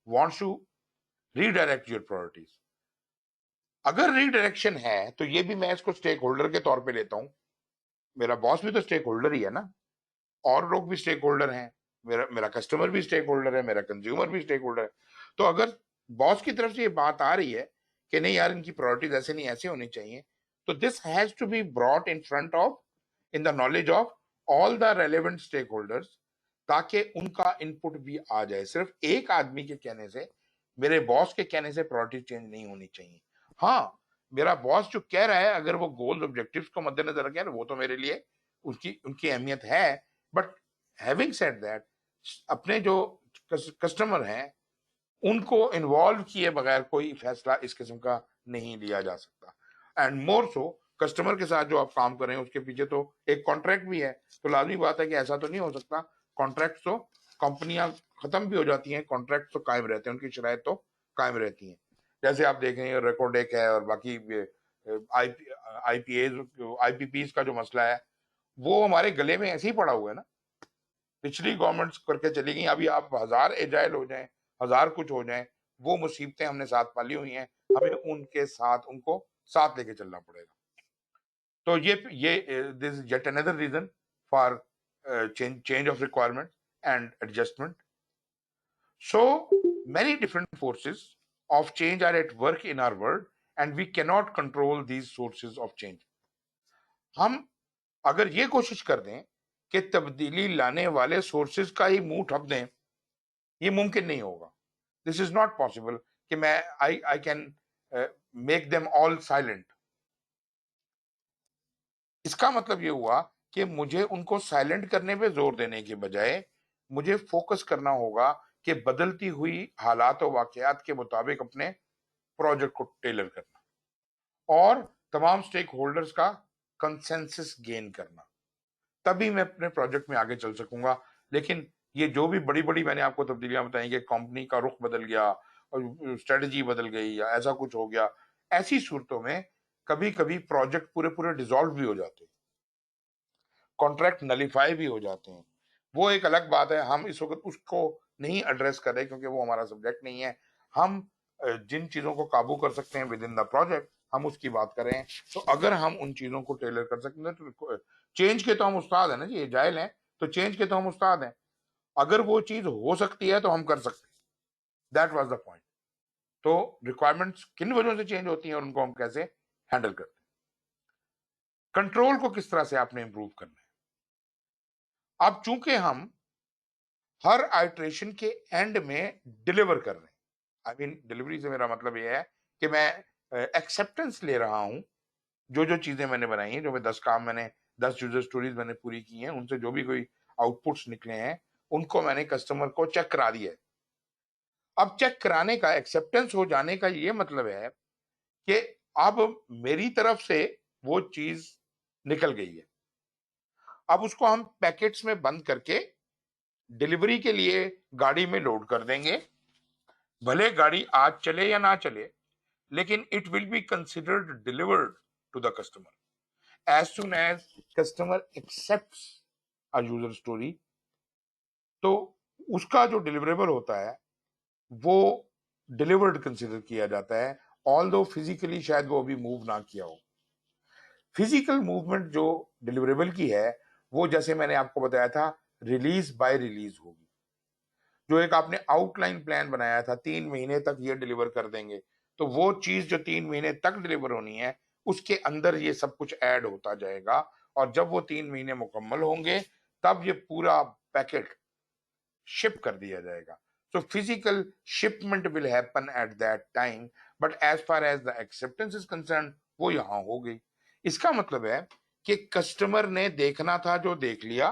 Speaker 1: wants to redirect your priorities. अगर रीडायरेक्शन है तो ये भी मैं इसको स्टेक होल्डर के तौर पे लेता हूं। मेरा बॉस भी तो स्टेक होल्डर ही है ना, और लोग भी स्टेक होल्डर हैं, मेरा कस्टमर भी स्टेक होल्डर है, मेरा कंज्यूमर भी स्टेक होल्डर है। तो अगर बॉस की तरफ से ये बात आ रही है कि नहीं यार इनकी प्रायोरिटीज ऐसे नहीं ऐसे होनी चाहिए, तो this has to be brought in front of, in the knowledge of all the relevant stakeholders, ताकि उनका इनपुट भी आ जाए। सिर्फ एक आदमी के कहने से, मेरे बॉस के कहने से प्रायोरिटी चेंज नहीं होनी चाहिए। हाँ, मेरा बॉस जो कह रहा है अगर वो गोल्स ऑब्जेक्टिव्स को मद्देनजर रखे वो तो मेरे लिए उनकी उनकी अहमियत है, बट हैविंग सेड दैट, अपने जो कस्टमर हैं उनको इन्वॉल्व किए बगैर कोई फैसला इस किस्म का नहीं लिया जा सकता। एंड मोर सो कस्टमर के साथ जो आप काम कर रहे हैं उसके पीछे तो एक कॉन्ट्रैक्ट भी है, तो लाजमी बात है कि ऐसा तो नहीं हो सकता। कॉन्ट्रैक्ट तो कंपनियां खत्म भी हो जाती हैं, कॉन्ट्रैक्ट तो कायम रहते हैं, उनकी शराइत तो कायम रहती हैं। जैसे आप देख रहे हैं रेकोडेक है और बाकी आईपीपीज का जो मसला है वो हमारे गले में ऐसे ही पड़ा हुआ है ना। पिछली गवर्नमेंट्स करके चली गई, अभी आप 1000 एजाइल हो जाएं, 1000 कुछ हो जाएं, वो मुसीबतें हमने साथ पाली हुई हैं, हमें उनके साथ उनको साथ लेके चलना पड़ेगा। तो ये this is yet another reason for change of requirement and adjustment. So many different forces of change are at work in our world and we cannot control these sources of change. हम अगर ये कोशिश कर दें कि तब्दीली लाने वाले सोर्सेज का ही मुंह ठप दें, ये मुमकिन नहीं होगा। दिस इज नॉट पॉसिबल कि मैं I can make them all silent. इसका मतलब ये हुआ कि मुझे उनको साइलेंट करने पे जोर देने के बजाय मुझे फोकस करना होगा कि बदलती हुई हालात और वाकयात के मुताबिक अपने प्रोजेक्ट को टेलर करना और तमाम स्टेक होल्डर्स का कंसेंसस गेन करना, तभी मैं अपने प्रोजेक्ट में आगे चल सकूंगा। लेकिन ये जो भी बड़ी बड़ी मैंने आपको तब्दीलियां बताई कि कंपनी का रुख बदल गया और स्ट्रेटजी बदल गई या ऐसा कुछ हो गया, ऐसी सूरतों में कभी कभी प्रोजेक्ट पूरे पूरे डिसॉल्व भी हो जाते हैं, कॉन्ट्रैक्ट नलीफाई भी हो जाते हैं। वो एक अलग बात है, हम इस वक्त उसको नहीं एड्रेस कर रहे क्योंकि वो हमारा सब्जेक्ट नहीं है। हम जिन चीजों को काबू कर सकते हैं विद इन द प्रोजेक्ट हम उसकी बात कर रहे हैं। तो अगर हम उन चीजों को टेलर कर सकते हैं तो चेंज के तो हम उस्ताद हैं ना जी, एजाइल हैं तो चेंज के तो हम उस्ताद हैं। अगर वो चीज हो सकती है तो हम कर सकते हैं। That was the point. तो रिक्वायरमेंट्स किन वजहों से चेंज होती हैं और उनको हम कैसे हैंडल करते हैं। कंट्रोल को किस तरह से आपने इंप्रूव करना है। अब चूंकि हम हर आइटरेशन के एंड में डिलीवर कर रहे हैं, आई मीन डिलीवरी से मेरा मतलब यह है कि मैं एक्सेप्टेंस ले रहा हूं। जो जो चीजें मैंने बनाई हैं, जो मैं 10 यूजर स्टोरीज मैंने पूरी की हैं, उनसे जो भी कोई आउटपुट्स निकले हैं उनको मैंने कस्टमर को चेक करा दिया है। अब चेक कराने का, एक्सेप्टेंस हो जाने का ये मतलब है कि अब मेरी तरफ से वो चीज निकल गई है। अब उसको हम पैकेट्स में बंद करके डिलीवरी के लिए गाड़ी में लोड कर देंगे। भले गाड़ी आज चले या ना चले, लेकिन it will be considered delivered to the customer as soon as customer accepts a user story. तो उसका जो डिलीवरेबल होता है वो डिलीवर्ड कंसिडर किया जाता है, ऑल्दो फिजिकली शायद वो अभी मूव ना किया हो। फिजिकल मूवमेंट जो डिलीवरेबल की है वो, जैसे मैंने आपको बताया था, रिलीज बाय रिलीज होगी। जो एक आपने आउटलाइन प्लान बनाया था 3 महीने तक ये डिलीवर कर देंगे, तो वो चीज जो 3 महीने तक डिलीवर होनी है उसके अंदर ये सब कुछ ऐड होता जाएगा। और जब वो 3 महीने मुकम्मल होंगे तब ये पूरा पैकेट शिप कर दिया जाएगा। So physical shipment will happen at that time, but as far as the acceptance is concerned, वो यहां हो गई। इसका मतलब है कि कस्टमर ने देखना था जो देख लिया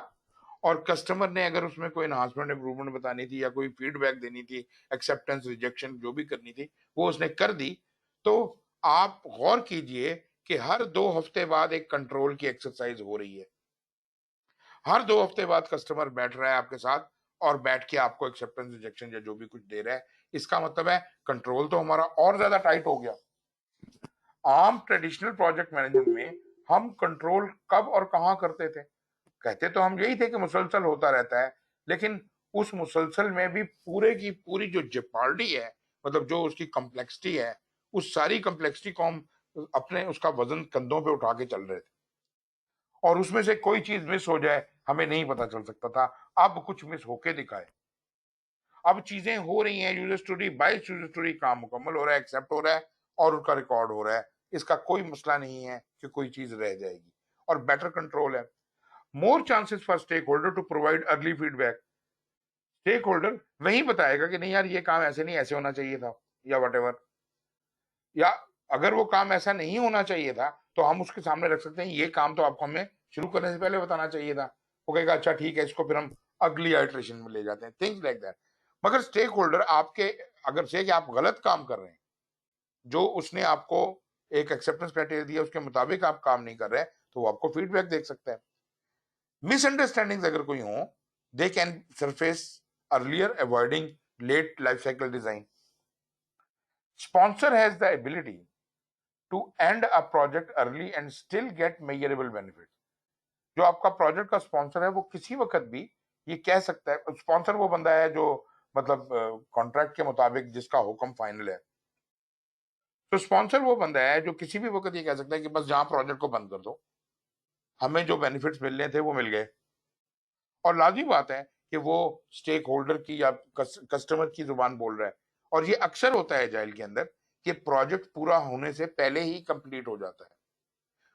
Speaker 1: और कस्टमर ने अगर उसमें कोई एनहांसमेंट इंप्रूवमेंट बतानी थी या कोई फीडबैक देनी थी, एक्सेप्टेंस रिजेक्शन जो भी करनी थी वो उसने कर दी, तो आप गौर कीजिए कि हर 2 हफ्ते बाद एक कंट्रोल की एक्सरसाइज हो रही है। हर 2 हफ्ते बाद कस्टमर बैठ रहा है आपके साथ और बैठ के आपको एक्सेप्टेंस रिजेक्शन या जो भी कुछ दे रहा है। इसका मतलब है कंट्रोल तो हमारा और ज्यादा टाइट हो गया। आम ट्रेडिशनल प्रोजेक्ट मैनेजमेंट में हम कंट्रोल कब और कहां करते थे? कहते तो हम यही थे कि मुसलसल होता रहता है, लेकिन उस मुसलसल में भी पूरे की पूरी जो जेपार्डी है, मतलब जो उसकी कॉम्प्लेक्सिटी है, उस सारी कॉम्प्लेक्सिटी को हम अपने उसका वजन कंधों पे उठा के चल रहे थे और उसमें से कोई चीज मिस हो जाए हमें नहीं पता चल सकता था। अब कुछ मिस होके दिखाए, अब चीजें हो रही हैं, user story by user story काम मुकम्मल हो रहा है, एक्सेप्ट हो रहा है और उनका रिकॉर्ड हो रहा है। इसका कोई मसला नहीं है कि कोई चीज रह जाएगी और बेटर कंट्रोल है। More chances for stakeholder to provide early feedback. Stakeholder वही बताएगा कि नहीं यार ये काम ऐसे नहीं, ऐसे होना चाहिए था या वट, या अगर वो काम ऐसा नहीं होना चाहिए था तो हम उसके सामने रख सकते हैं ये काम तो आपको हमें शुरू करने से पहले बताना चाहिए था। वो कहेगा अच्छा ठीक है, इसको फिर हम अगली आइटरेशन में ले जाते हैं, थिंग्स लाइक दैट। मगर स्टेक होल्डर आपके अगर से कि आप गलत काम कर रहे हैं, जो उसने आपको एक एक्सेप्टेंस क्राइटेरिया दिया उसके मुताबिक आप काम नहीं कर रहे हैं, तो वो आपको फीडबैक दे सकता है। मिसअंडरस्टैंडिंग्स अगर कोई हो, they can surface earlier, avoiding late life cycle design. Sponsor has the ability to end a project early and still get measurable benefit. जो आपका प्रोजेक्ट का स्पॉन्सर है वो किसी वक्त भी ये कह सकता है, स्पॉन्सर वो बंदा है जो मतलब कॉन्ट्रैक्ट के मुताबिक जिसका हुक्म फाइनल है। तो स्पॉन्सर वो बंदा है जो किसी भी वक्त ये कह सकता है कि बस जहां प्रोजेक्ट को बंद कर दो, हमें जो बेनिफिट्स मिलने थे वो मिल गए। और लाजमी बात है कि वो स्टेक होल्डर की या कस्टमर की जुबान बोल रहा है। और ये अक्सर होता है एजाइल के अंदर कि प्रोजेक्ट पूरा होने से पहले ही कंप्लीट हो जाता है।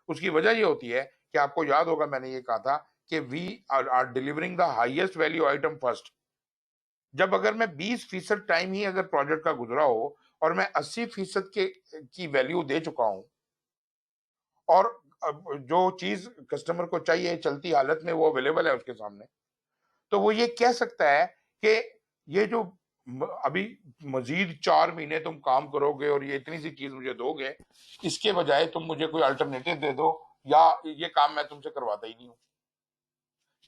Speaker 1: उसकी वजह ये होती है कि आपको याद होगा मैंने ये कहा था कि we are delivering the highest value item first. जब अगर मैं 20% टाइम ही अगर प्रोजेक्ट का गुजरा हो और मैं 80% की वैल्यू दे चुका हूं और जो चीज कस्टमर को चाहिए चलती हालत में वो अवेलेबल है उसके सामने, तो वो ये कह सकता है कि ये जो अभी मजीद 4 महीने तुम काम करोगे और ये इतनी सी चीज मुझे दोगे, इसके बजाय तुम मुझे कोई अल्टरनेटिव दे दो या ये काम मैं तुमसे करवाता ही नहीं हूँ।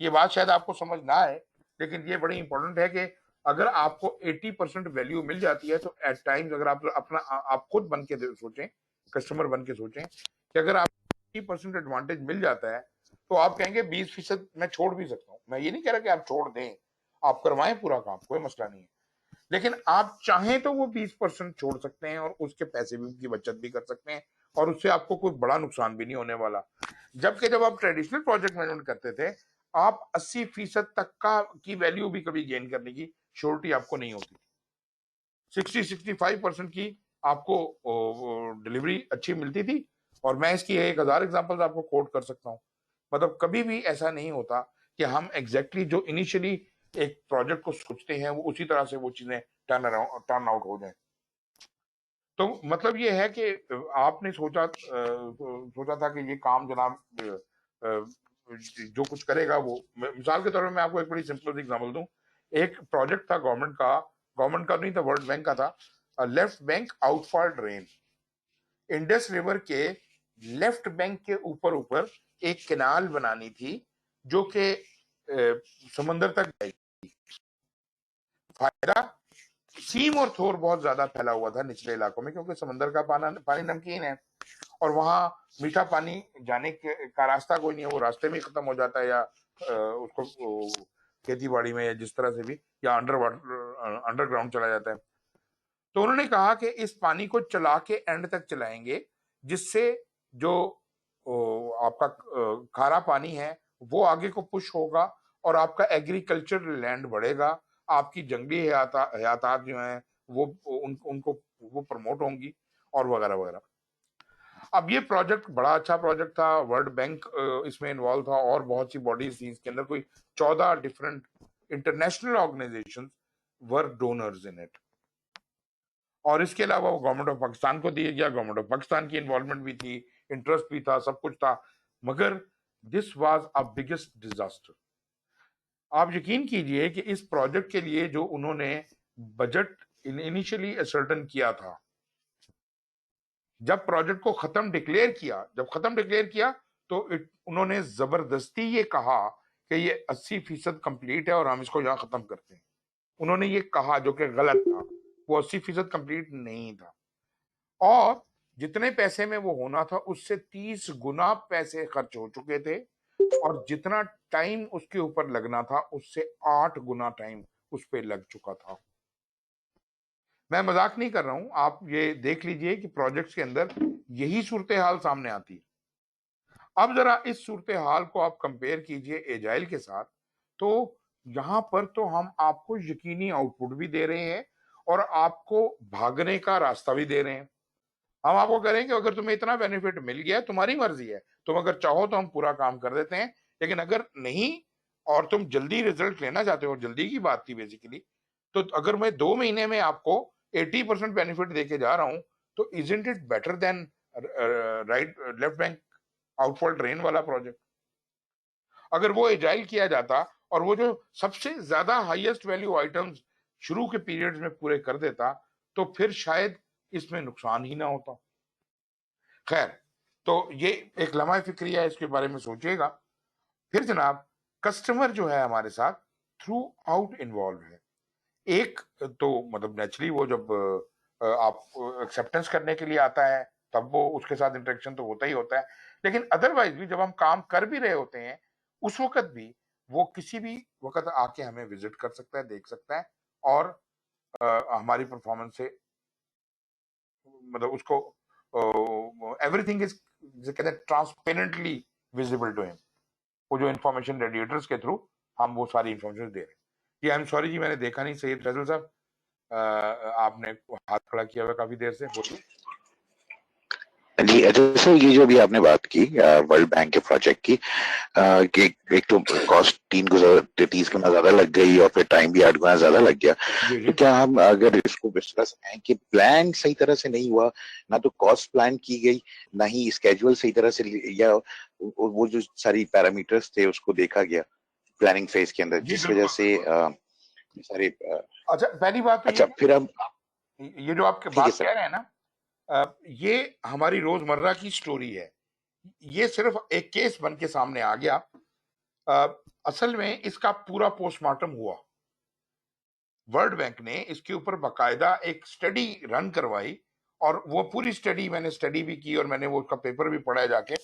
Speaker 1: ये बात शायद आपको समझ ना आए, लेकिन ये बड़ी इंपॉर्टेंट है कि अगर आपको 80% वैल्यू मिल जाती है तो एट टाइम्स अगर आप अपना आप खुद बन के सोचें, कस्टमर बन के सोचें कि अगर आप 80% एडवांटेज मिल जाता है तो आप कहेंगे 20% मैं छोड़ भी सकता हूँ। मैं ये नहीं कह रहा कि आप छोड़ दें, आप करवाएं पूरा काम, कोई मसला नहीं है, लेकिन आप चाहें तो वो 20% छोड़ सकते हैं और उसके पैसे भी की बचत भी कर सकते हैं और उससे आपको कोई बड़ा नुकसान भी नहीं होने वाला। जबकि जब आप ट्रेडिशनल प्रोजेक्ट मैनेजमेंट करते थे, आप 80% तक का की वैल्यू भी कभी गेन करने की श्योरिटी आपको नहीं होती। 60-65% की आपको डिलीवरी अच्छी मिलती थी और मैं इसकी 1000 एग्जांपल्स आपको कोट कर सकता हूँ। मतलब कभी भी ऐसा नहीं होता कि हम एग्जैक्टली जो इनिशियली एक प्रोजेक्ट को सोचते हैं वो उसी तरह से वो चीजें टर्न आउट हो जाए। तो मतलब ये है कि आपने सोचा था कि ये काम जनाब जो कुछ करेगा वो, मिसाल के तौर पर मैं आपको एक बड़ी सिंपल एग्जांपल दूं। एक प्रोजेक्ट था गवर्नमेंट का नहीं था, वर्ल्ड बैंक का था, left bank outfall drain. Indus river के लेफ्ट बैंक के ऊपर ऊपर एक कैनाल बनानी थी जो कि समंदर तक जाएगी। फायदा, सीम और थोर बहुत ज्यादा फैला हुआ था निचले इलाकों में क्योंकि समंदर का पानी नमकीन है और वहां मीठा पानी जाने का रास्ता कोई नहीं है, वो रास्ते में खत्म हो जाता है या उसको खेती बाड़ी में या जिस तरह से भी या अंडरग्राउंड चला जाता है। तो उन्होंने कहा कि इस पानी को चला के एंड तक चलाएंगे जिससे जो आपका खारा पानी है वो आगे को पुश होगा और आपका एग्रीकल्चर लैंड बढ़ेगा, आपकी जंगली हयातात जो हैं वो उनको वो प्रमोट होंगी और वगैरह वगैरह। अब ये प्रोजेक्ट बड़ा अच्छा प्रोजेक्ट था, वर्ल्ड बैंक इसमें इन्वॉल्व था और बहुत सी बॉडीज थी इसके अंदर, कोई 14 different international organisations were donors in it. और इसके अलावा वो गवर्नमेंट ऑफ पाकिस्तान को दिया गया, गवर्नमेंट ऑफ पाकिस्तान की इन्वॉल्वमेंट भी थी, इंटरेस्ट भी था, सब कुछ था, मगर this was a biggest disaster. आप यकीन कीजिए कि इस प्रोजेक्ट के लिए जो उन्होंने बजट इनिशियली असर्टन किया था, जब प्रोजेक्ट को खत्म डिक्लेयर किया तो उन्होंने जबरदस्ती ये कहा कि ये 80% कंप्लीट है और हम इसको यहाँ खत्म करते हैं। उन्होंने ये कहा जो कि गलत था, वो 80% कंप्लीट नहीं था और जितने पैसे में वो होना था उससे 30 गुना पैसे खर्च हो चुके थे और जितना टाइम उसके ऊपर लगना था उससे 8 गुना टाइम उस पर लग चुका था। मैं मजाक नहीं कर रहा हूं, आप ये देख लीजिए कि प्रोजेक्ट्स के अंदर यही सूरत हाल सामने आती है। अब जरा इस सूरत हाल को आप कंपेयर कीजिए एजाइल के साथ, तो यहां पर तो हम आपको यकीनी आउटपुट भी दे रहे हैं और आपको भागने का रास्ता भी दे रहे हैं। हम आपको करेंगे अगर तुम्हें इतना बेनिफिट मिल गया तुम्हारी मर्जी है, तुम अगर चाहो तो हम पूरा काम कर देते हैं, लेकिन अगर नहीं और तुम जल्दी रिजल्ट लेना चाहते हो, और जल्दी की बात थी बेसिकली, तो अगर मैं 2 महीने में आपको 80% बेनिफिट देके जा रहा हूं तो isn't it better than right left bank outfall train वाला प्रोजेक्ट? अगर वो एजाइल किया जाता और वो जो सबसे ज्यादा हाईएस्ट वैल्यू आइटम्स शुरू के पीरियड्स में पूरे कर देता तो फिर शायद इसमें नुकसान ही ना होता। खैर, तो ये एक लम्हा फिक्रिया है, इसके बारे में सोचिएगा। फिर जनाब, कस्टमर जो है हमारे साथ थ्रू आउट इन्वॉल्व है। एक तो मतलब नेचुरली वो जब आप एक्सेप्टेंस करने के लिए आता है तब वो उसके साथ इंटरेक्शन तो होता ही होता है, लेकिन अदरवाइज भी जब हम काम कर भी रहे होते हैं उस वक्त भी वो किसी भी वक्त आके हमें विजिट कर सकता है, देख सकता है और हमारी परफॉर्मेंस से मतलब उसको एवरीथिंग इज कहते हैं ट्रांसपेरेंटली विजिबल टू हिम। वो जो इंफॉर्मेशन रेडिएटर्स के थ्रू हम वो सारी इंफॉर्मेशन दे रहे हैं। जी आई एम सॉरी जी, मैंने देखा नहीं सैयद फैसल साहब, आपने हाथ खड़ा किया हुआ काफी देर से, बोलिए।
Speaker 4: जी अच्छा सर, ये जो अभी आपने बात की वर्ल्ड बैंक के प्रोजेक्ट की, कि एक तो कॉस्ट 30 गुना ज्यादा लग गई और फिर टाइम भी 8 गुना ज्यादा लग गया,
Speaker 1: जी
Speaker 4: तो
Speaker 1: जी
Speaker 4: क्या हम अगर इसको डिस्कस करें कि प्लान सही तरह से नहीं हुआ, ना तो कॉस्ट प्लान की गई, ना ही स्केड्यूल सही तरह से, या वो जो सारी पैरामीटर्स थे उसको देखा गया प्लानिंग फेज के अंदर,
Speaker 1: जी
Speaker 4: जिस वजह
Speaker 1: बिल्कुल
Speaker 4: से
Speaker 1: बिल्कुल।
Speaker 4: सारे
Speaker 1: अच्छा, पहली बात तो ये
Speaker 4: अच्छा
Speaker 1: है,
Speaker 4: फिर हम
Speaker 1: ये जो आपके
Speaker 4: ठीक है
Speaker 1: बात
Speaker 4: सर।
Speaker 1: कह रहे हैं ना, ये हमारी रोजमर्रा की स्टोरी है। ये सिर्फ एक केस बन के सामने आ गया। असल में इसका पूरा पोस्टमार्टम हुआ। वर्ल्ड बैंक ने इसके ऊपर बाकायदा एक स्टडी रन करवाई और वो पूरी स्टडी मैंने स्टडी भी की और मैंने वो उसका पेपर भी पढ़ा है जाके,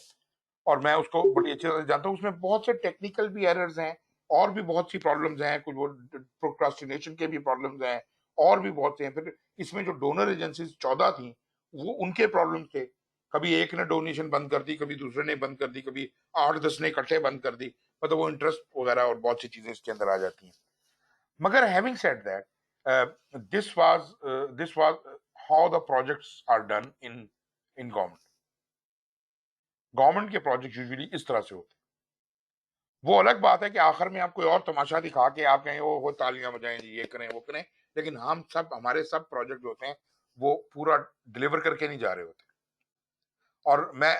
Speaker 1: और मैं उसको बड़ी अच्छी तरह से जानता हूँ। उसमें बहुत से टेक्निकल भी एरर्स हैं और भी बहुत सी प्रॉब्लम्स हैं, कुछ वो प्रोक्रास्टिनेशन के भी प्रॉब्लम्स हैं और भी बहुत से हैं। फिर इसमें जो डोनर एजेंसीज 14 थी वो उनके प्रॉब्लम्स थे, कभी एक ने डोनेशन बंद कर दी, कभी दूसरे ने बंद कर दी, कभी 8-10 ने इकट्ठे बंद कर दी, मतलब वो इंटरेस्ट वगैरह और बहुत सी चीजें इसके अंदर आ जाती हैं। मगर having said that, this was how the projects are done in government के प्रोजेक्ट यूजुअली इस तरह से होते हैं। वो अलग बात है कि आखिर में आप कोई और तमाशा दिखा के आप कहें वो तालियां बजाएं जी, ये करें वो करें, लेकिन हम सब हमारे सब प्रोजेक्ट होते हैं वो पूरा डिलीवर करके नहीं जा रहे होते। और मैं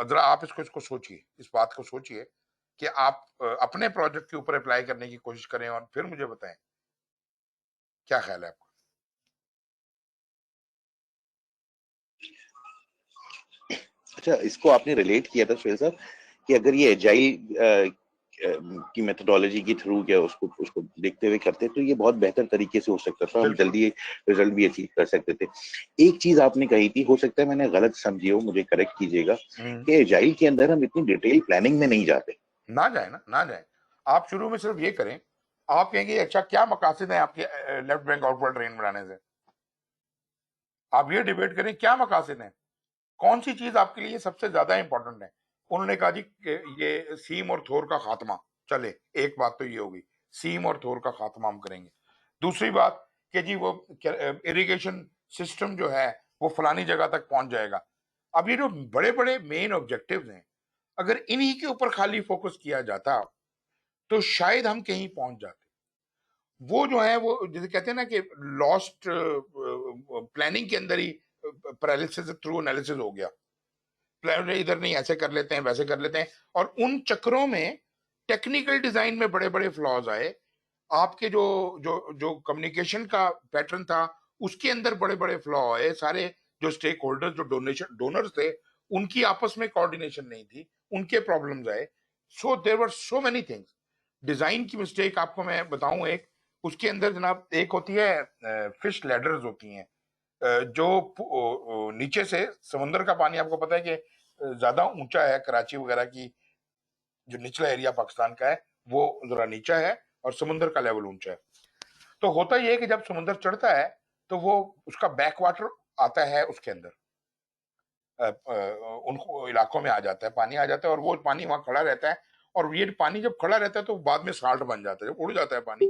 Speaker 1: जरा आप इसको सोचिए, इस बात को सोचिए कि आप अपने प्रोजेक्ट के ऊपर अप्लाई करने की कोशिश करें और फिर मुझे बताएं क्या ख्याल है आपका।
Speaker 4: अच्छा, इसको आपने रिलेट किया था सुहेल साहब कि अगर ये एजाइल की मेथोडोलॉजी के थ्रू क्या उसको उसको देखते हुए करते तो ये बहुत बेहतर तरीके से हो सकता था, हम जल्दी रिजल्ट भी अचीव कर सकते थे। एक चीज आपने कही थी, हो सकता है मैंने गलत समझी हो, मुझे करेक्ट कीजिएगा, कि एजाइल के अंदर हम इतनी डिटेल प्लानिंग में नहीं जाते।
Speaker 1: ना जाए ना, ना जाए। आप शुरू में सिर्फ ये करें, आप कहेंगे अच्छा क्या मकासद है आपके लेफ्ट बैंक आउटवर्ड ट्रेन बनाने से, आप ये डिबेट करें क्या मकासद है, कौन सी चीज आपके लिए सबसे ज्यादा इंपॉर्टेंट है। उन्होंने कहा जी ये सीम और थोर का खात्मा, चले एक बात तो ये होगी, सीम और थोर का खात्मा हम करेंगे। दूसरी बात कि जी वो इरिगेशन सिस्टम जो है वो फलानी जगह तक पहुंच जाएगा। अब ये जो बड़े बड़े मेन ऑब्जेक्टिव्स हैं, अगर इन्हीं के ऊपर खाली फोकस किया जाता तो शायद हम कहीं पहुंच जाते। वो जो है वो जैसे कहते हैं ना कि लॉस्ट प्लानिंग के अंदर ही पैरालिसिस थ्रू एनालिसिस हो गया, प्लान इधर नहीं ऐसे कर लेते हैं वैसे कर लेते हैं, और उन चक्रों में टेक्निकल डिजाइन में बड़े बड़े फ्लॉज आए, आपके जो जो जो कम्युनिकेशन का पैटर्न था उसके अंदर बड़े बड़े फ्लॉ आए, सारे जो स्टेक होल्डर्स जो डोनर्स थे उनकी आपस में कोऑर्डिनेशन नहीं थी, उनके प्रॉब्लम्स आए। So there were so many things. Design की मिस्टेक आपको मैं बताऊं एक, उसके अंदर जनाब एक होती है फिश लैडर्स होती हैं, जो नीचे से समुद्र का पानी आपको पता है कि ज्यादा ऊंचा है, कराची वगैरह की जो निचला एरिया पाकिस्तान का है वो जरा नीचा है और समुद्र का लेवल ऊंचा है। तो होता यह है कि जब समुद्र चढ़ता है तो वो उसका बैक वाटर आता है उसके अंदर, उन इलाकों में आ जाता है, पानी आ जाता है और वो पानी वहां खड़ा रहता है। और ये पानी जब खड़ा रहता है तो बाद में साल्ट बन जाता है, जब उड़ जाता है पानी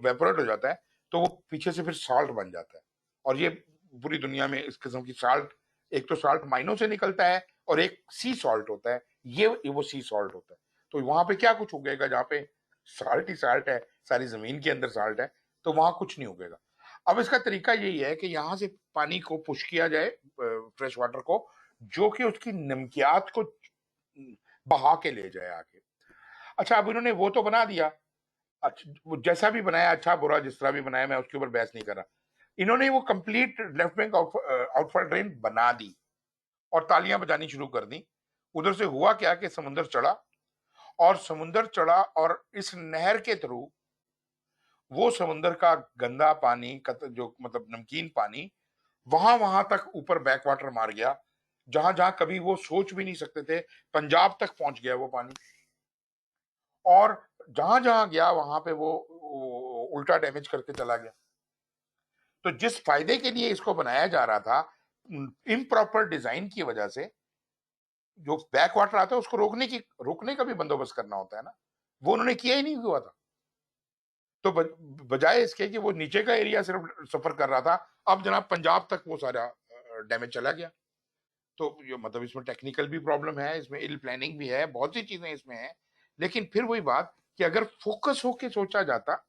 Speaker 1: वेपोरेट हो जाता है तो वो पीछे से फिर साल्ट बन जाता है। और ये पूरी दुनिया में इस किस्म की साल्ट, एक तो साल्ट माइनों से निकलता है और एक सी सॉल्ट होता है, ये वो सी सॉल्ट होता है। तो वहां पे क्या कुछ उगेगा, जहाँ पे साल्ट ही साल्ट है, सारी जमीन के अंदर साल्ट है, तो वहां कुछ नहीं उगेगा। अब इसका तरीका यही है कि यहाँ से पानी को पुश किया जाए, फ्रेश वाटर को, जो कि उसकी नमकियात को बहा के ले जाए आगे। अच्छा, अब इन्होंने वो तो बना दिया, अच्छा वो जैसा भी बनाया, अच्छा बुरा जिस तरह भी बनाया, मैं उसके ऊपर बहस नहीं कर रहा। इन्होंने वो complete left bank outfall drain बना दी और तालियां बजानी शुरू कर दी। उधर से हुआ क्या कि समुद्र चढ़ा, और समुद्र चढ़ा और इस नहर के थ्रू वो समुद्र का गंदा पानी जो मतलब नमकीन पानी वहां वहां तक ऊपर बैक वाटर मार गया, जहां जहां कभी वो सोच भी नहीं सकते थे। पंजाब तक पहुंच गया वो पानी, और जहां जहां गया वहां पे वो उल्टा डैमेज करके चला गया। तो जिस फायदे के लिए इसको बनाया जा रहा था, इम्प्रॉपर डिजाइन की वजह से जो बैक वाटर आता है उसको रोकने का भी बंदोबस्त करना होता है ना, वो उन्होंने किया ही नहीं हुआ था। तो बजाय इसके कि वो नीचे का एरिया सिर्फ सफर कर रहा था, अब जनाब पंजाब तक वो सारा डैमेज चला गया। तो ये मतलब इसमें टेक्निकल भी प्रॉब्लम है, इसमें इल प्लानिंग भी है, बहुत सी चीजें इसमें है। लेकिन फिर वही बात कि अगर फोकस होके सोचा जाता,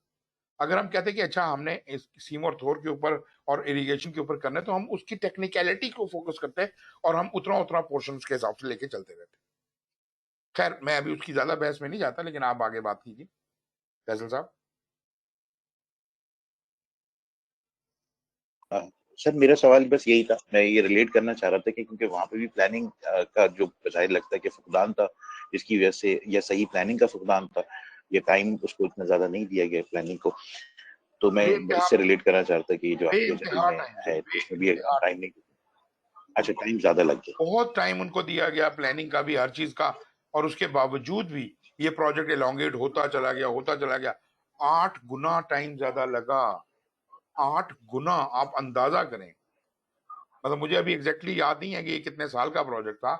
Speaker 1: अगर हम कहते कि अच्छा हमने इस सीम और थोर के ऊपर और इरिगेशन के ऊपर करना है, तो हम उसकी टेक्निकलिटी को फोकस करते और हम उतना उतना पोर्शन के हिसाब से लेके चलते रहते। खैर मैं अभी उसकी ज्यादा बहस में नहीं जाता, लेकिन आप आगे बात कीजिए फैसल साहब।
Speaker 4: सर मेरा सवाल बस यही था, मैं ये रिलेट करना चाह रहा था कि क्योंकि वहां पे भी प्लानिंग का जो जाहिर लगता है कि फुकदान था, जिसकी वजह से या सही प्लानिंग का फुकदान था, ये टाइम उसको इतना ज्यादा नहीं दिया गया प्लानिंग को। तो मैं
Speaker 1: बेइंतहा
Speaker 4: इससे रिलेट करना चाह रहा था कि जो आपके
Speaker 1: बेइंतहा
Speaker 4: में
Speaker 1: टाइम
Speaker 4: है उसमें भी
Speaker 1: बेइंतहा
Speaker 4: टाइम नहीं, अच्छा टाइम ज्यादा लग गया।
Speaker 1: बहुत टाइम उनको दिया गया, प्लानिंग का भी, हर चीज का, और उसके बावजूद भी ये प्रोजेक्ट एलोंगेट होता चला गया। 8 गुना टाइम ज्यादा लगा, 8 गुना। आप अंदाजा करें, मतलब मुझे अभी एग्जैक्टली याद नहीं है कि ये कितने साल का प्रोजेक्ट था।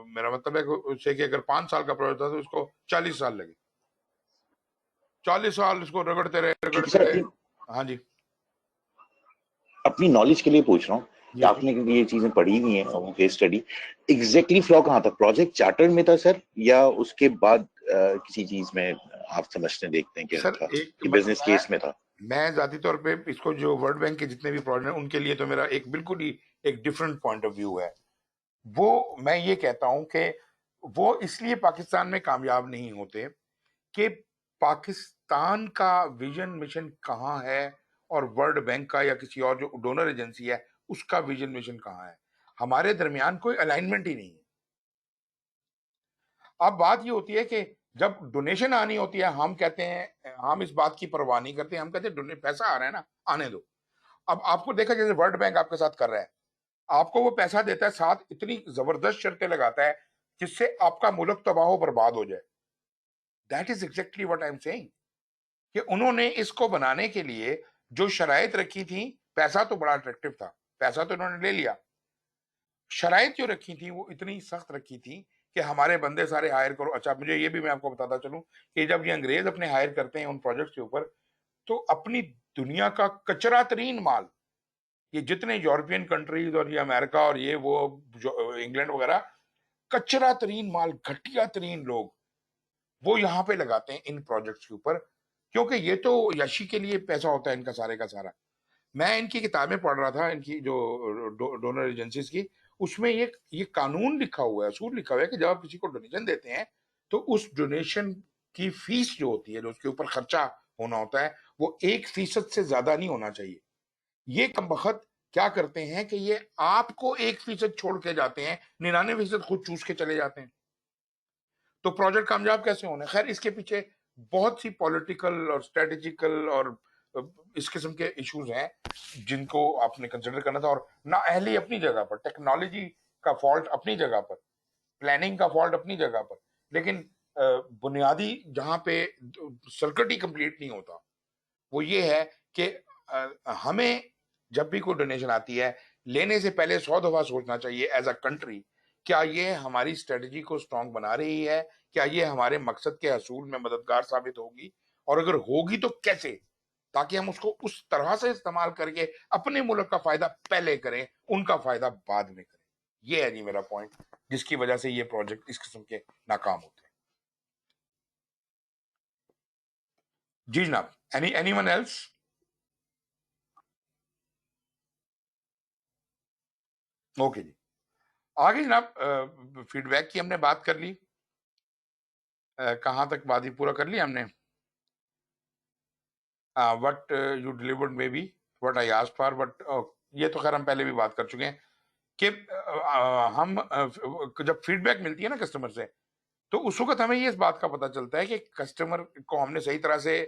Speaker 1: मेरा मतलब है उससे कि अगर 5 साल का प्रोजेक्ट था तो उसको 40 साल लगे, 40 साल इसको
Speaker 4: क्योंकि
Speaker 1: रगड़ते
Speaker 4: सर
Speaker 1: रहे। हाँ जी
Speaker 4: अपनी नॉलेज के लिए पूछ रहा हूँ कि
Speaker 1: जी जी।
Speaker 4: आपने क्योंकि ये चीजें पढ़ी हुई हैं केस स्टडी, एग्जैक्टली फ्लॉ कहाँ था? प्रोजेक्ट चार्टर में था सर, या उसके बाद किसी चीज में आप समझते देखते हैं कि
Speaker 1: सर
Speaker 4: था
Speaker 1: एक
Speaker 4: कि
Speaker 1: मतलब
Speaker 4: बिजनेस केस में था?
Speaker 1: मैं जाती तौर पे इसको, जो वर्ल्ड बैंक के जितने भी प्रोजेक्ट हैं उनके लिए तो मेरा एक बिल्कुल ही एक डिफरेंट पॉइंट ऑफ व्यू है। वो मैं ये कहता हूं कि वो इसलिए पाकिस्तान में कामयाब नहीं होते कि पाकिस्तान का विजन मिशन कहाँ है और वर्ल्ड बैंक का या किसी और जो डोनर एजेंसी है उसका विजन मिशन कहाँ है। हमारे दरमियान कोई अलाइनमेंट ही नहीं है। अब बात ये होती है कि जब डोनेशन आनी होती है, हम कहते हैं, हम इस बात की परवाह नहीं करते, हम कहते हैं पैसा आ रहा है ना, आने दो। अब आपको देखा जैसे वर्ल्ड बैंक आपके साथ कर रहा है, आपको वो पैसा देता है, साथ इतनी जबरदस्त शर्तें लगाता है जिससे आपका मुल्क तबाह बर्बाद हो जाए। That is exactly what I am saying कि उन्होंने इसको बनाने के लिए जो शराइत रखी थी, पैसा तो बड़ा अट्रैक्टिव था, पैसा तो उन्होंने ले लिया, शराइत जो रखी थी वो इतनी सख्त रखी थी कि हमारे बंदे सारे हायर करो। अच्छा मुझे ये भी मैं आपको बताता चलूं कि जब ये अंग्रेज अपने हायर करते हैं उन प्रोजेक्ट्स के ऊपर, तो अपनी दुनिया का कचरा तरीन माल, ये जितने यूरोपियन कंट्रीज और ये अमेरिका और ये वो इंग्लैंड वगैरह, कचरा तरीन माल, घटिया तरीन लोग वो यहाँ पे लगाते हैं इन प्रोजेक्ट्स के ऊपर, क्योंकि ये तो यशी के लिए पैसा होता है इनका सारे का सारा। मैं इनकी किताबें पढ़ रहा था, इनकी जो डोनर एजेंसीज की, उसमें ये कानून लिखा हुआ है, असूल लिखा हुआ है कि जब आप किसी को डोनेशन देते हैं तो उस डोनेशन की फीस जो होती है, जो उसके ऊपर खर्चा होना होता है, वो 1% से ज्यादा नहीं होना चाहिए। ये कमबख्त क्या करते हैं कि ये आपको 1% छोड़ के जाते हैं, 99% खुद चूस के चले जाते हैं। तो प्रोजेक्ट कामयाब कैसे होने? खैर, इसके पीछे बहुत सी पॉलिटिकल और स्ट्रेटेजिकल और इस किस्म के इश्यूज हैं जिनको आपने कंसिडर करना था। और नाअहली अपनी जगह पर, टेक्नोलॉजी का फॉल्ट अपनी जगह पर, प्लानिंग का फॉल्ट अपनी जगह पर, लेकिन बुनियादी जहां पे सर्किट ही कंप्लीट नहीं होता वो ये है कि हमें जब भी कोई डोनेशन आती है, लेने से पहले 100 दफा सोचना चाहिए एज अ कंट्री, क्या ये हमारी स्ट्रेटजी को स्ट्रांग बना रही है, क्या ये हमारे मकसद के हसूल में मददगार साबित होगी, और अगर होगी तो कैसे, ताकि हम उसको उस तरह से इस्तेमाल करके अपने मुल्क का फायदा पहले करें, उनका फायदा बाद में करें। ये है जी मेरा पॉइंट, जिसकी वजह से ये प्रोजेक्ट इस किस्म के नाकाम होते हैं। जी जनाब, एनीवन एल्स? ओके जी, आगे जनाब, फीडबैक की हमने बात कर ली। कहाँ तक बात ही पूरा कर लिया हमने? What you delivered may be what I asked for, but ये तो खैर हम पहले भी बात कर चुके हैं कि हम जब फीडबैक मिलती है ना कस्टमर से, तो उस वक्त हमें ये इस बात का पता चलता है कि कस्टमर को हमने सही तरह से